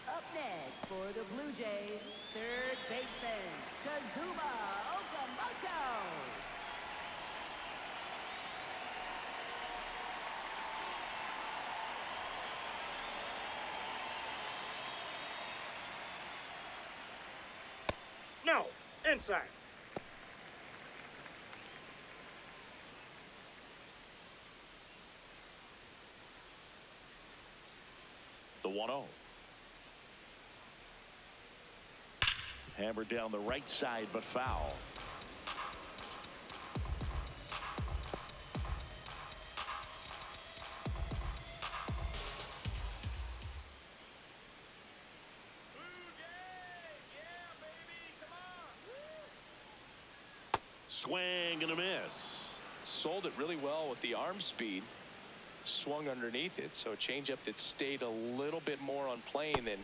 Up next for the Blue Jays, third baseman Kazuma Oka. Yamamoto. No. Inside. The 1-0. Hammered down the right side, but foul. Swing and a miss. Sold it really well with the arm speed. Swung underneath it, so a changeup that stayed a little bit more on plane than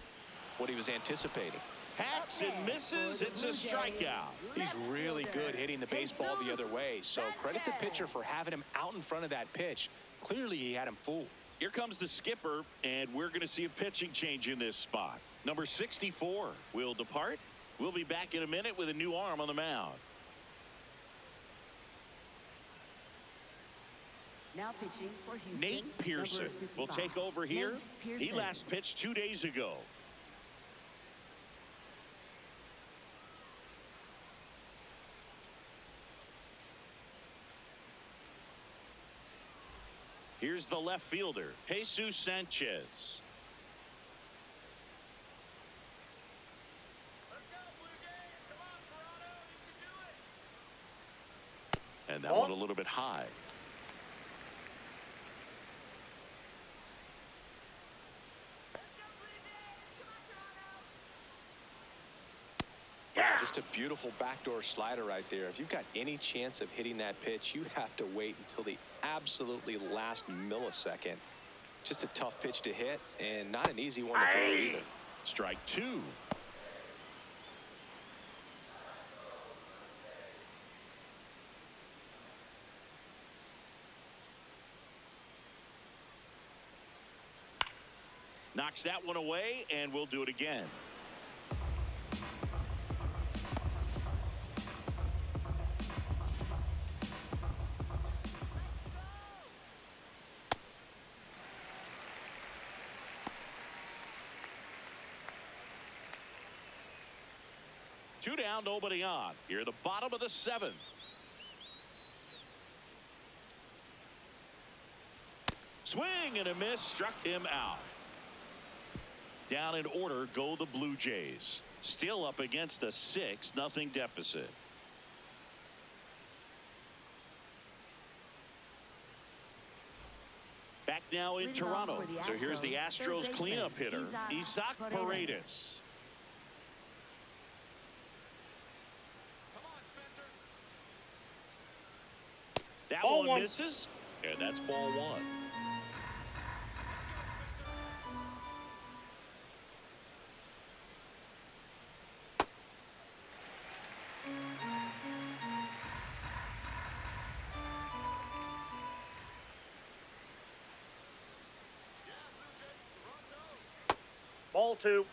what he was anticipating. Hacks and misses. It's a strikeout. He's really good hitting the baseball the other way, so credit the pitcher for having him out in front of that pitch. Clearly he had him fooled. Here comes the skipper, and we're going to see a pitching change in this spot. Number 64 will depart. We'll be back in a minute with a new arm on the mound. Now pitching for Houston. Nate Pearson will take over here. He last pitched 2 days ago. Here's the left fielder, Jesus Sanchez. And that one a little bit high. Just a beautiful backdoor slider right there. If you've got any chance of hitting that pitch, you have to wait until the absolutely last millisecond. Just a tough pitch to hit, and not an easy one to throw either. Strike two. Knocks that one away, and we'll do it again. Two down, nobody on. Here, the bottom of the seventh. Swing and a miss, struck him out. Down in order go the Blue Jays. Still up against a 6-0 deficit. Back now in Toronto. So here's the Astros cleanup hitter, Isaac Paredes. That one misses, and that's ball one. Ball two.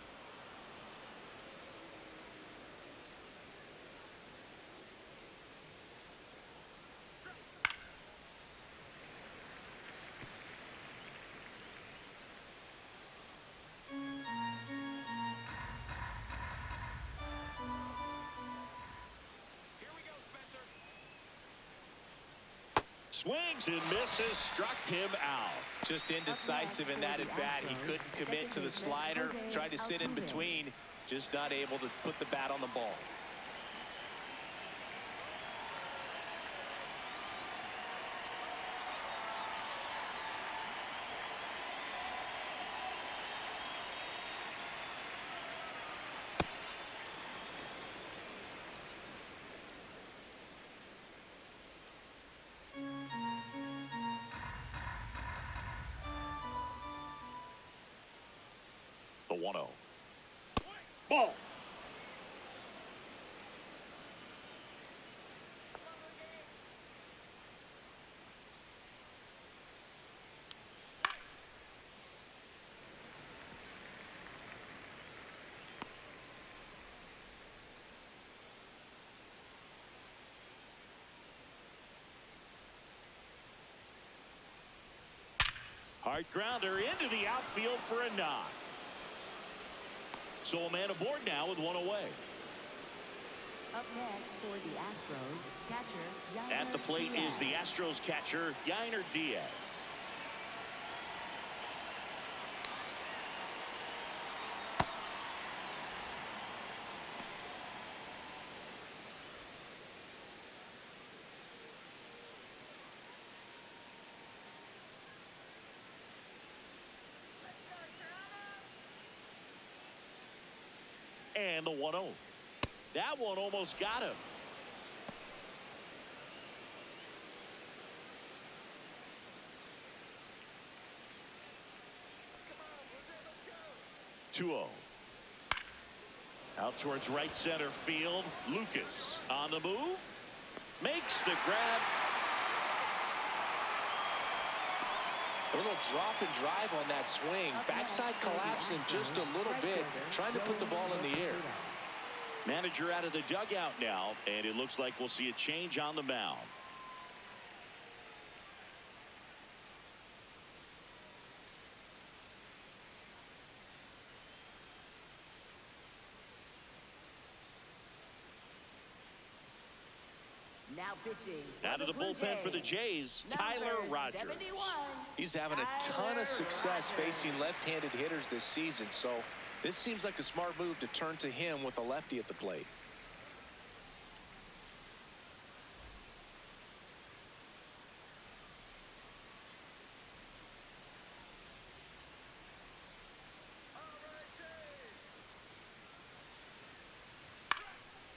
Swings and misses, struck him out. Just indecisive in that at bat. He couldn't commit to the slider, tried to sit in between, just not able to put the bat on the ball. The 1-0. Ball. Hard grounder into the outfield for a knock. So a man aboard now with one away. Up next for the Astros, catcher Yainer At the plate Diaz. is the Astros catcher, Yainer Diaz. And the 1-0. That one almost got him. Come on, 2-0. Out towards right center field. Lucas on the move. Makes the grab. A little drop and drive on that swing. Backside collapsing just a little bit, trying to put the ball in the air. Manager out of the dugout now, and it looks like we'll see a change on the mound. Now pitching. Out of the bullpen for the Jays, Tyler Rogers. 71. He's having a ton of success facing left-handed hitters this season, so this seems like a smart move to turn to him with a lefty at the plate.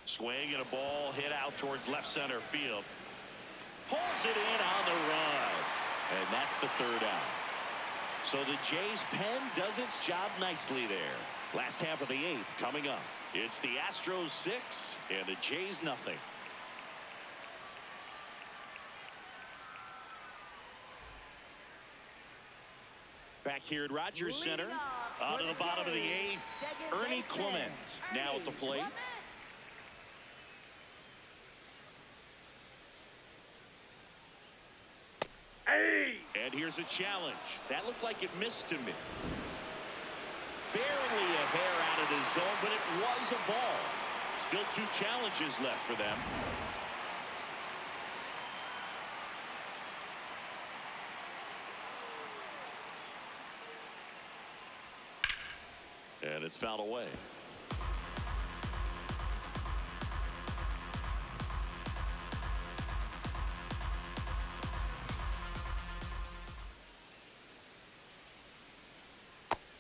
Swing and a ball hit out towards left center field. Pulls it in on the run. And that's the third out. So the Jays pen does its job nicely there. Last half of the eighth coming up. It's the Astros 6 and the Jays nothing. Back here at Rogers Center. Out to the bottom of the eighth. Ernie Clement now at the plate. And here's a challenge. That looked like it missed to me. Barely a hair out of the zone, but it was a ball. Still 2 challenges left for them. And it's fouled away.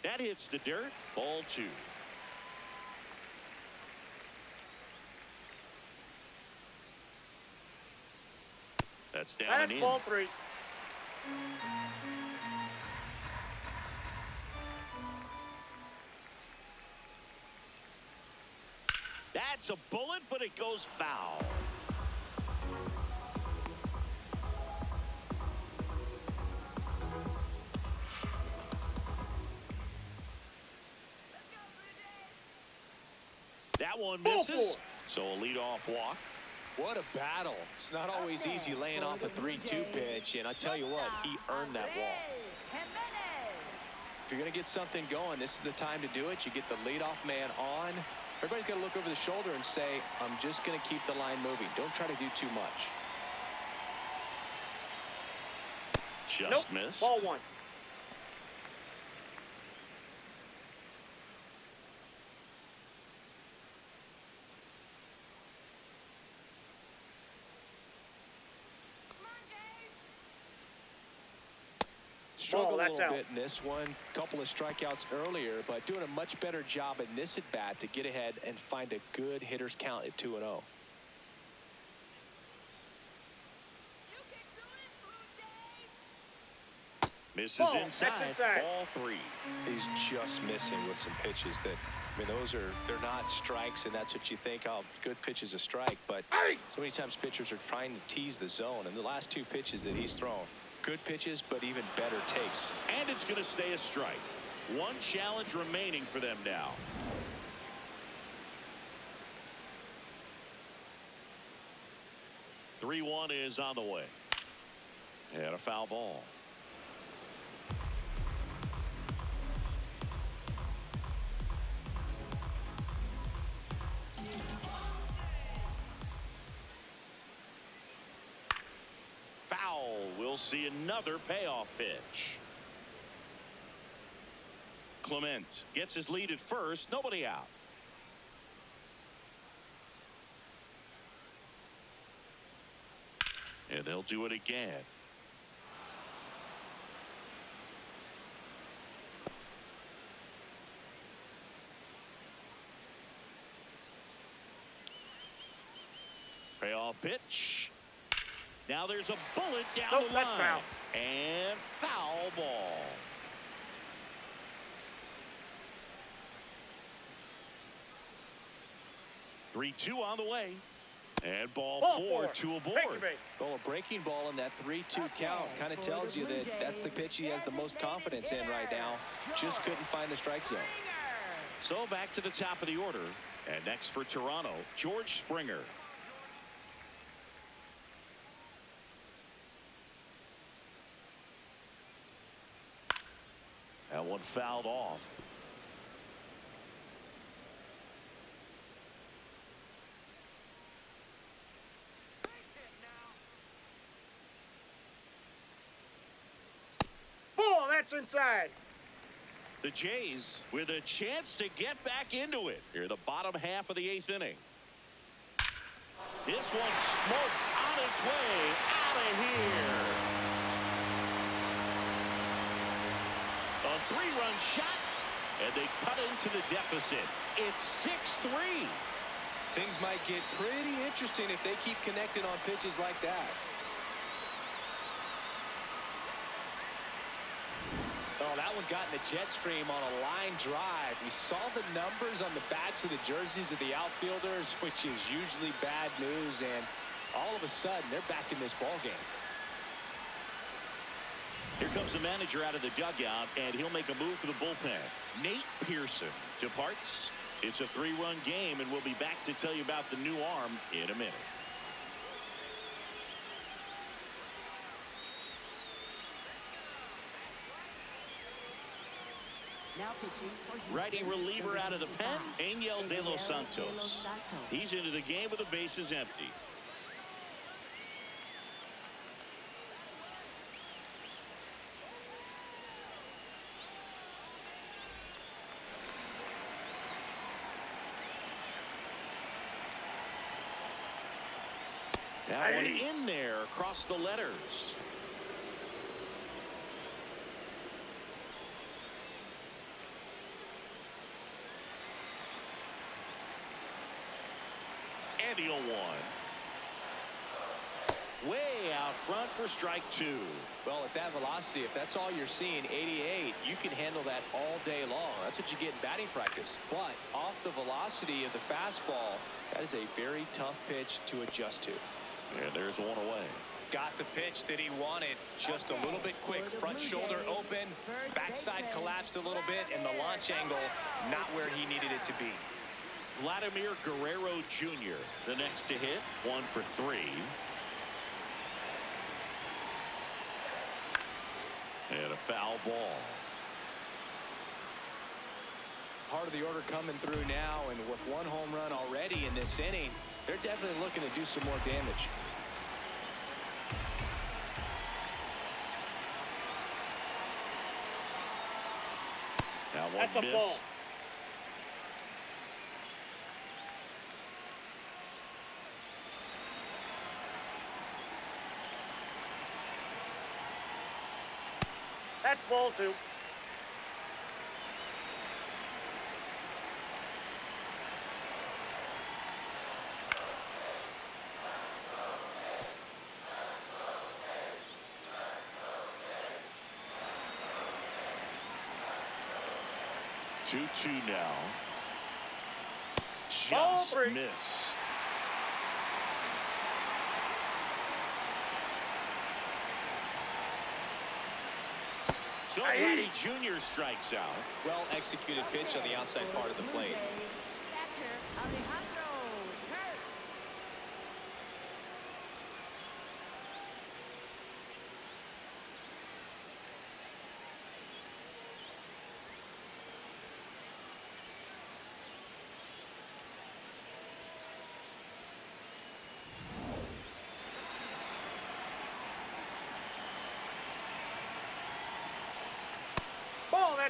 That hits the dirt. Ball 2. That's down and in. Ball 3. That's a bullet, but it goes foul. That one misses. So a leadoff walk. What a battle. It's not always easy laying off a 3-2 pitch, and I tell you what, he earned that walk. If you're going to get something going, this is the time to do it. You get the leadoff man on. Everybody's got to look over the shoulder and say, I'm just going to keep the line moving. Don't try to do too much. Just missed. Ball 1. Struggled a that's little out. bit in this one. Couple of strikeouts earlier, but doing a much better job in this at bat to get ahead and find a good hitter's count at 2-0. Misses Ball. inside. That's inside. Ball 3. He's just missing with some pitches that, I mean, they're not strikes, and that's what you think, oh, good pitch is a strike, but so many times pitchers are trying to tease the zone, and the last 2 pitches that he's thrown, good pitches, but even better takes. And it's going to stay a strike. 1 challenge remaining for them now. "3-1 is on the way. And a foul ball. We'll see another payoff pitch. Clement gets his lead at first. Nobody out. And they'll do it again. Payoff pitch. Now there's a bullet down the line. Foul. And foul ball. Three-two on the way. And ball four, two aboard. Well, a breaking ball in that 3-2 count kind of tells you that that's the pitch he has the most confidence in right now. Just couldn't find the strike zone. So back to the top of the order. And next for Toronto, George Springer. That one fouled off. Ball, that's inside. The Jays with a chance to get back into it. Here, the bottom half of the 8th inning. This one smoked on its way out of here. A 3-run shot, and they cut into the deficit. It's 6-3. Things might get pretty interesting if they keep connecting on pitches like that. Oh, that one got in the jet stream on a line drive. We saw the numbers on the backs of the jerseys of the outfielders, which is usually bad news, and all of a sudden they're back in this ball game. Here comes the manager out of the dugout, and he'll make a move for the bullpen. Nate Pearson departs. It's a 3-run game, and we'll be back to tell you about the new arm in a minute. Now pitching for Houston, Righty reliever out of the pen, 55, Angel De Los Santos. He's into the game with the bases empty. That one in there across the letters. And he'll one. Way out front for strike 2. Well, at that velocity, if that's all you're seeing, 88, you can handle that all day long. That's what you get in batting practice. But off the velocity of the fastball, that is a very tough pitch to adjust to. And there's one away. Got the pitch that he wanted, just a little bit quick. Front shoulder open, backside collapsed a little bit, and the launch angle not where he needed it to be. Vladimir Guerrero Jr. the next to hit, 1 for 3. And a foul ball. Part of the order coming through now, and with 1 home run already in this inning, they're definitely looking to do some more damage. Now one That's a missed. ball. That's ball 2. Two now. Ball Just 3. missed. So Vladdy Jr. strikes out. Well executed pitch on the outside part of the plate. Catcher Alejandro Kirk.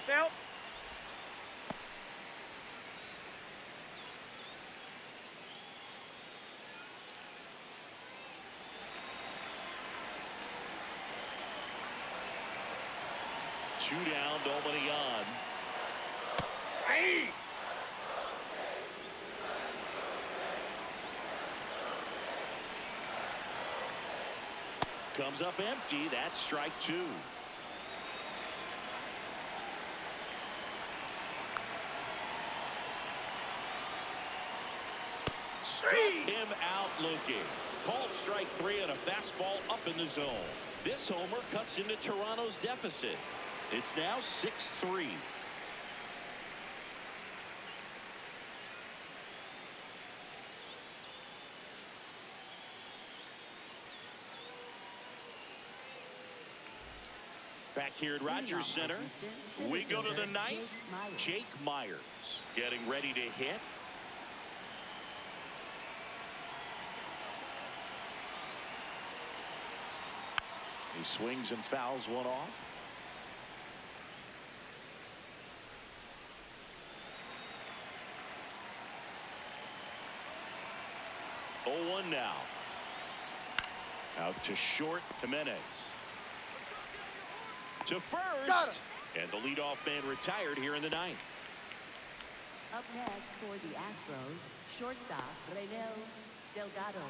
That's out. Two down, nobody on. Hey! Comes up empty. That's strike two. Struck him out looking. Called strike three on a fastball up in the zone. This homer cuts into Toronto's deficit. It's now 6-3. Back here at Rogers Center, we go to the ninth. Jake Myers getting ready to hit. He swings and fouls one off. Oh, 1 now. Out to short, Jimenez. To first, and the leadoff man retired here in the ninth. Up next for the Astros, shortstop Raynel Delgado.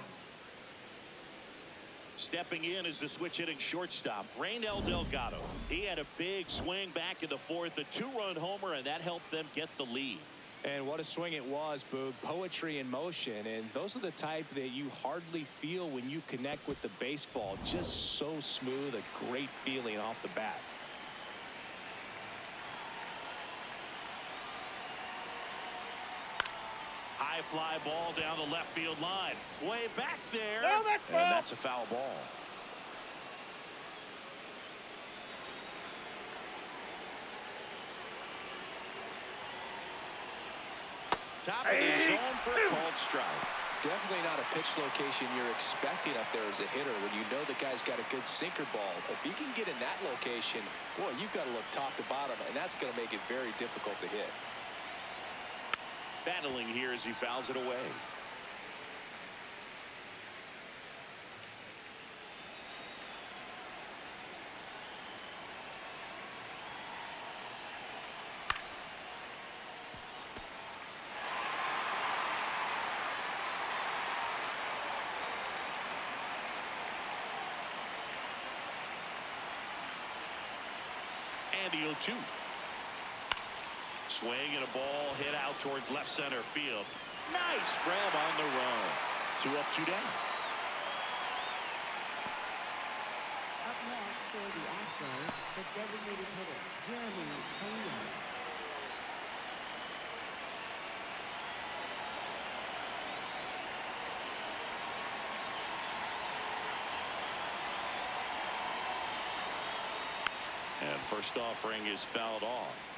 Stepping in is the switch hitting shortstop, Raynel Delgado. He had a big swing back in the fourth, a 2-run homer, and that helped them get the lead. And what a swing it was, Boog. Poetry in motion. And those are the type that you hardly feel when you connect with the baseball. Just so smooth, a great feeling off the bat. High fly ball down the left field line. Way back there. No, that's and ball. that's a foul ball. Top of the zone for a called strike. Definitely not a pitch location you're expecting up there as a hitter when you know the guy's got a good sinker ball. If he can get in that location, boy, you've got to look top to bottom, and that's going to make it very difficult to hit. Battling here as he fouls it away. And the 0-2. Swing and a ball hit out towards left center field. Nice grab on the run. 2 up, 2 down. Up next for the Astros, the designated hitter, Jeremy Pena. And first offering is fouled off.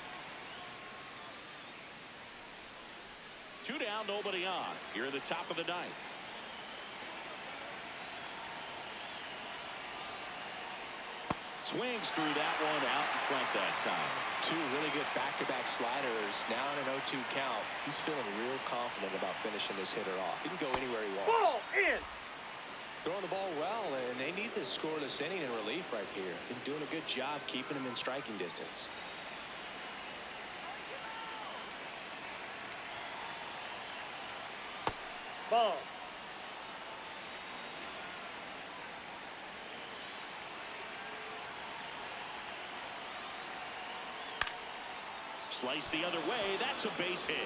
2 down, nobody on. Here at the top of the ninth. Swings through that one out in front that time. 2 really good back-to-back sliders. Now in an 0-2 count. He's feeling real confident about finishing this hitter off. He can go anywhere he wants. Ball in. Throwing the ball well, and they need this scoreless inning in relief right here. Been doing a good job keeping him in striking distance. Ball. Slice the other way. That's a base hit.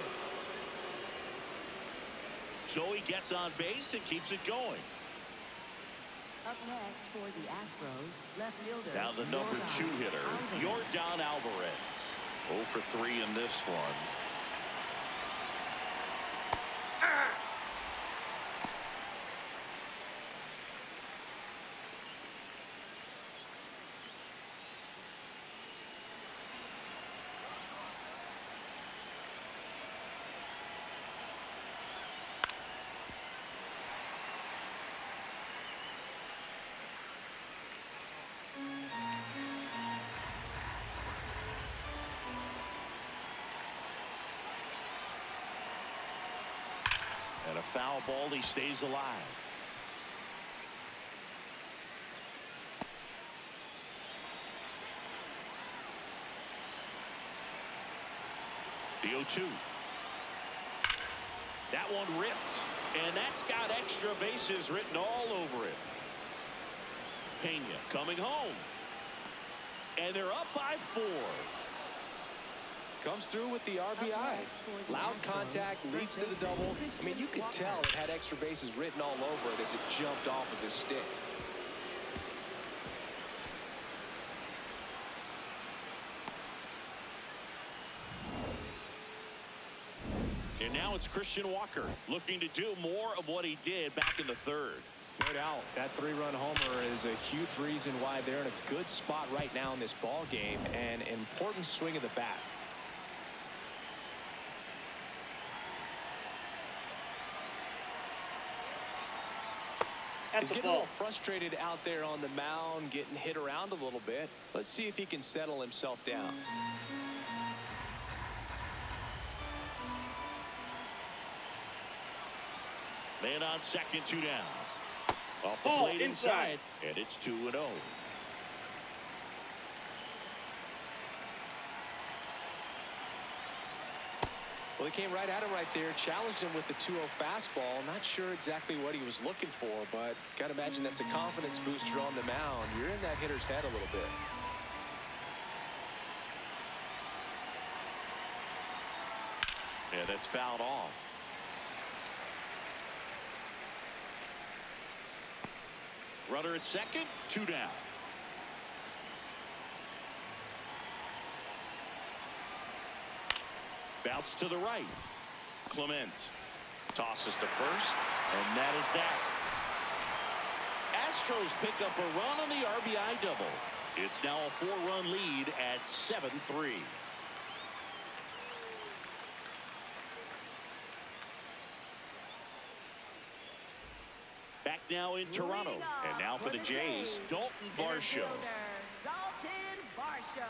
So he gets on base and keeps it going. Up next for the Astros, left fielder. Now the number 2 hitter, Yordan Alvarez. 0 for 3 in this one. foul ball. He stays alive. The 0-2. That one ripped, and that's got extra bases written all over it. Pena coming home, and they're up by 4. Comes through with the RBI. Loud contact leads to the double. I mean, you could tell it had extra bases written all over it as it jumped off of his stick. And now it's Christian Walker looking to do more of what he did back in the 3rd. No doubt, that 3-run homer is a huge reason why they're in a good spot right now in this ball game, and an important swing of the bat. He's getting a little frustrated out there on the mound, getting hit around a little bit. Let's see if he can settle himself down. Man on second, 2 down. Off the plate inside, and it's 2-0. Well, he came right at him right there, challenged him with the 2-0 fastball. Not sure exactly what he was looking for, but got to imagine that's a confidence booster on the mound. You're in that hitter's head a little bit. Yeah, that's fouled off. Runner at second, 2 down. Bounce to the right. Clement tosses to first, and that is that. Astros pick up a run on the RBI double. It's now a 4-run lead at 7-3. Back now in Toronto, and now for the Jays, Dalton Varsho. Dalton Varsho.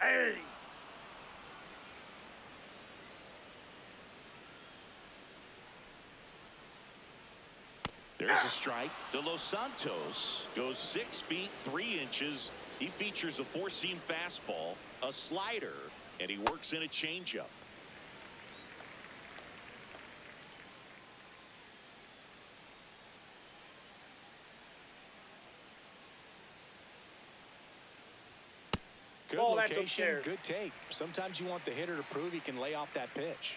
Hey! There's a strike. De Los Santos goes 6 feet 3 inches. He features a 4-seam fastball, a slider, and he works in a changeup. Good location, good take. Sometimes you want the hitter to prove he can lay off that pitch.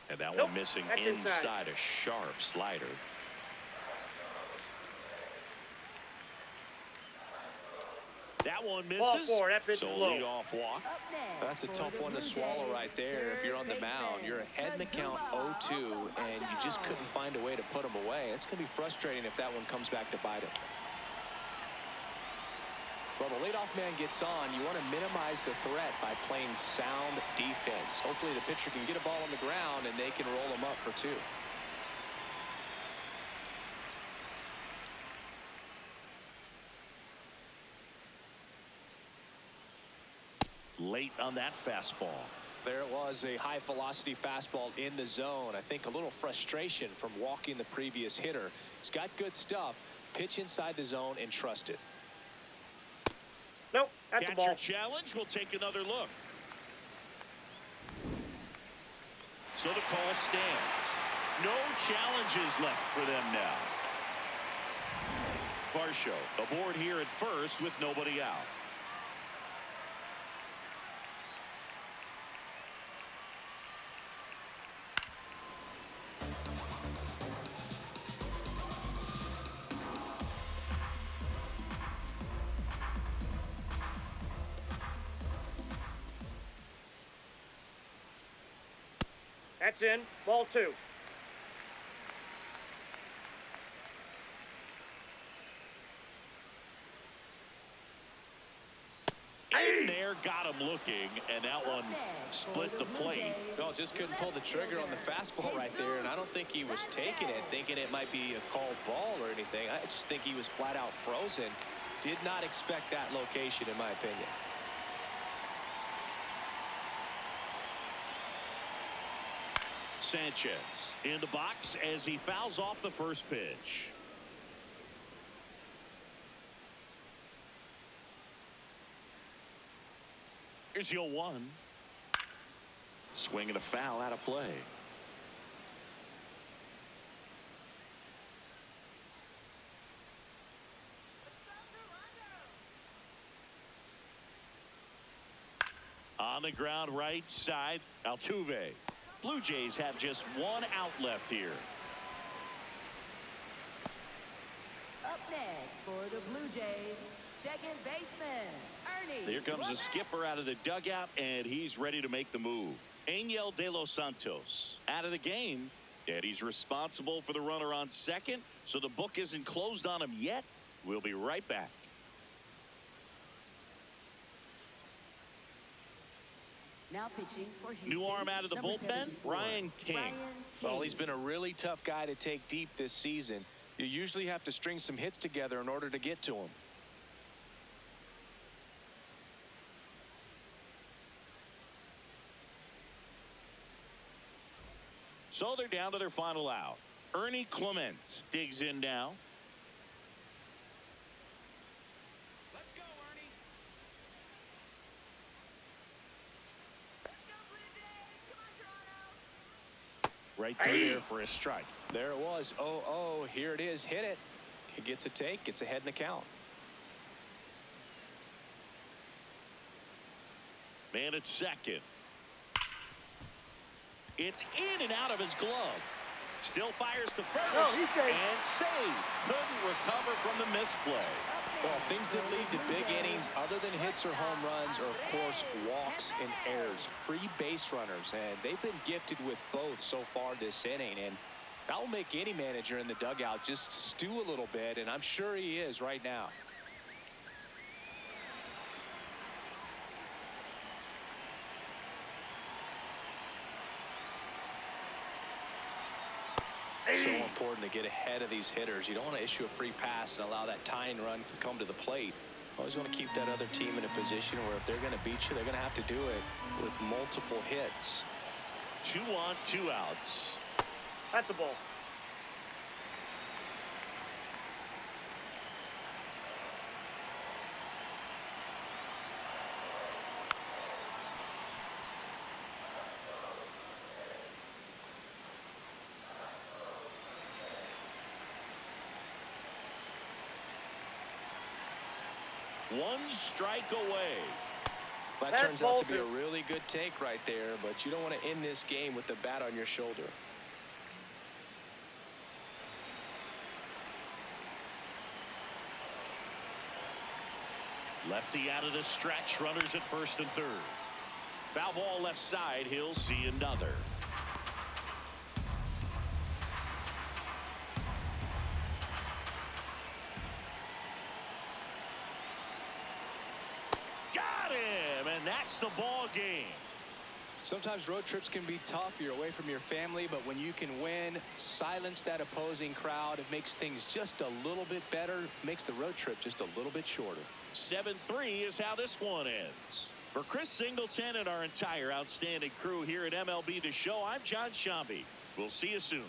And that one missing inside a sharp slider. That one misses. So leadoff walk. That's a tough one to swallow right there. If you're on the mound, you're ahead in the count 0-2, and you just couldn't find a way to put him away. It's going to be frustrating if that one comes back to bite him. Well, the leadoff man gets on. You want to minimize the threat by playing sound defense. Hopefully the pitcher can get a ball on the ground and they can roll him up for 2. Late on that fastball. There it was, a high velocity fastball in the zone. I think a little frustration from walking the previous hitter. He's got good stuff. Pitch inside the zone and trust it. Nope, that's a ball. Catcher challenge. We'll take another look. So the call stands. No challenges left for them now. Varsho aboard here at first with nobody out. That's in. Ball 2. In there, got him looking, and that one split the plate. No, just couldn't pull the trigger on the fastball right there, and I don't think he was taking it, thinking it might be a called ball or anything. I just think he was flat out frozen. Did not expect that location, in my opinion. Sanchez in the box as he fouls off the first pitch. Here's the 0-1. Swing and a foul out of play. On the ground right side, Altuve. Blue Jays have just one out left here. Up next for the Blue Jays, second baseman, Ernie. Here comes the skipper out of the dugout, and he's ready to make the move. Angel De Los Santos out of the game, and he's responsible for the runner on second, so the book isn't closed on him yet. We'll be right back. Now pitching for Houston. New arm out of the number bullpen, 74, Ryan King. Well, he's been a really tough guy to take deep this season. You usually have to string some hits together in order to get to him. So they're down to their final out. Ernie Clement digs in now. Let's go, Ernie. Right there for a strike. There it was. Oh, here it is. Hit it. He gets a take. Gets ahead in the count. Man at second. It's in and out of his glove. Still fires to first. he's safe. And save. Couldn't recover from the misplay. Well, things that lead to big innings other than hits or home runs are, of course, walks and errors. Free base runners, and they've been gifted with both so far this inning. And that will make any manager in the dugout just stew a little bit, and I'm sure he is right now. So important to get ahead of these hitters. You don't want to issue a free pass and allow that tying run to come to the plate. Always want to keep that other team in a position where if they're going to beat you, they're going to have to do it with multiple hits. 2 on, 2 outs. That's a ball. One strike away. That That's turns out to be a ball two. really good take right there, but you don't want to end this game with the bat on your shoulder. Lefty out of the stretch. Runners at first and third. Foul ball left side. He'll see another. Got him, and that's the ball game. Sometimes road trips can be tough. You're away from your family, but when you can win, silence that opposing crowd, it makes things just a little bit better, makes the road trip just a little bit shorter. 7-3 is how this one ends. For Chris Singleton and our entire outstanding crew here at MLB The Show, I'm John Shambi. We'll see you soon.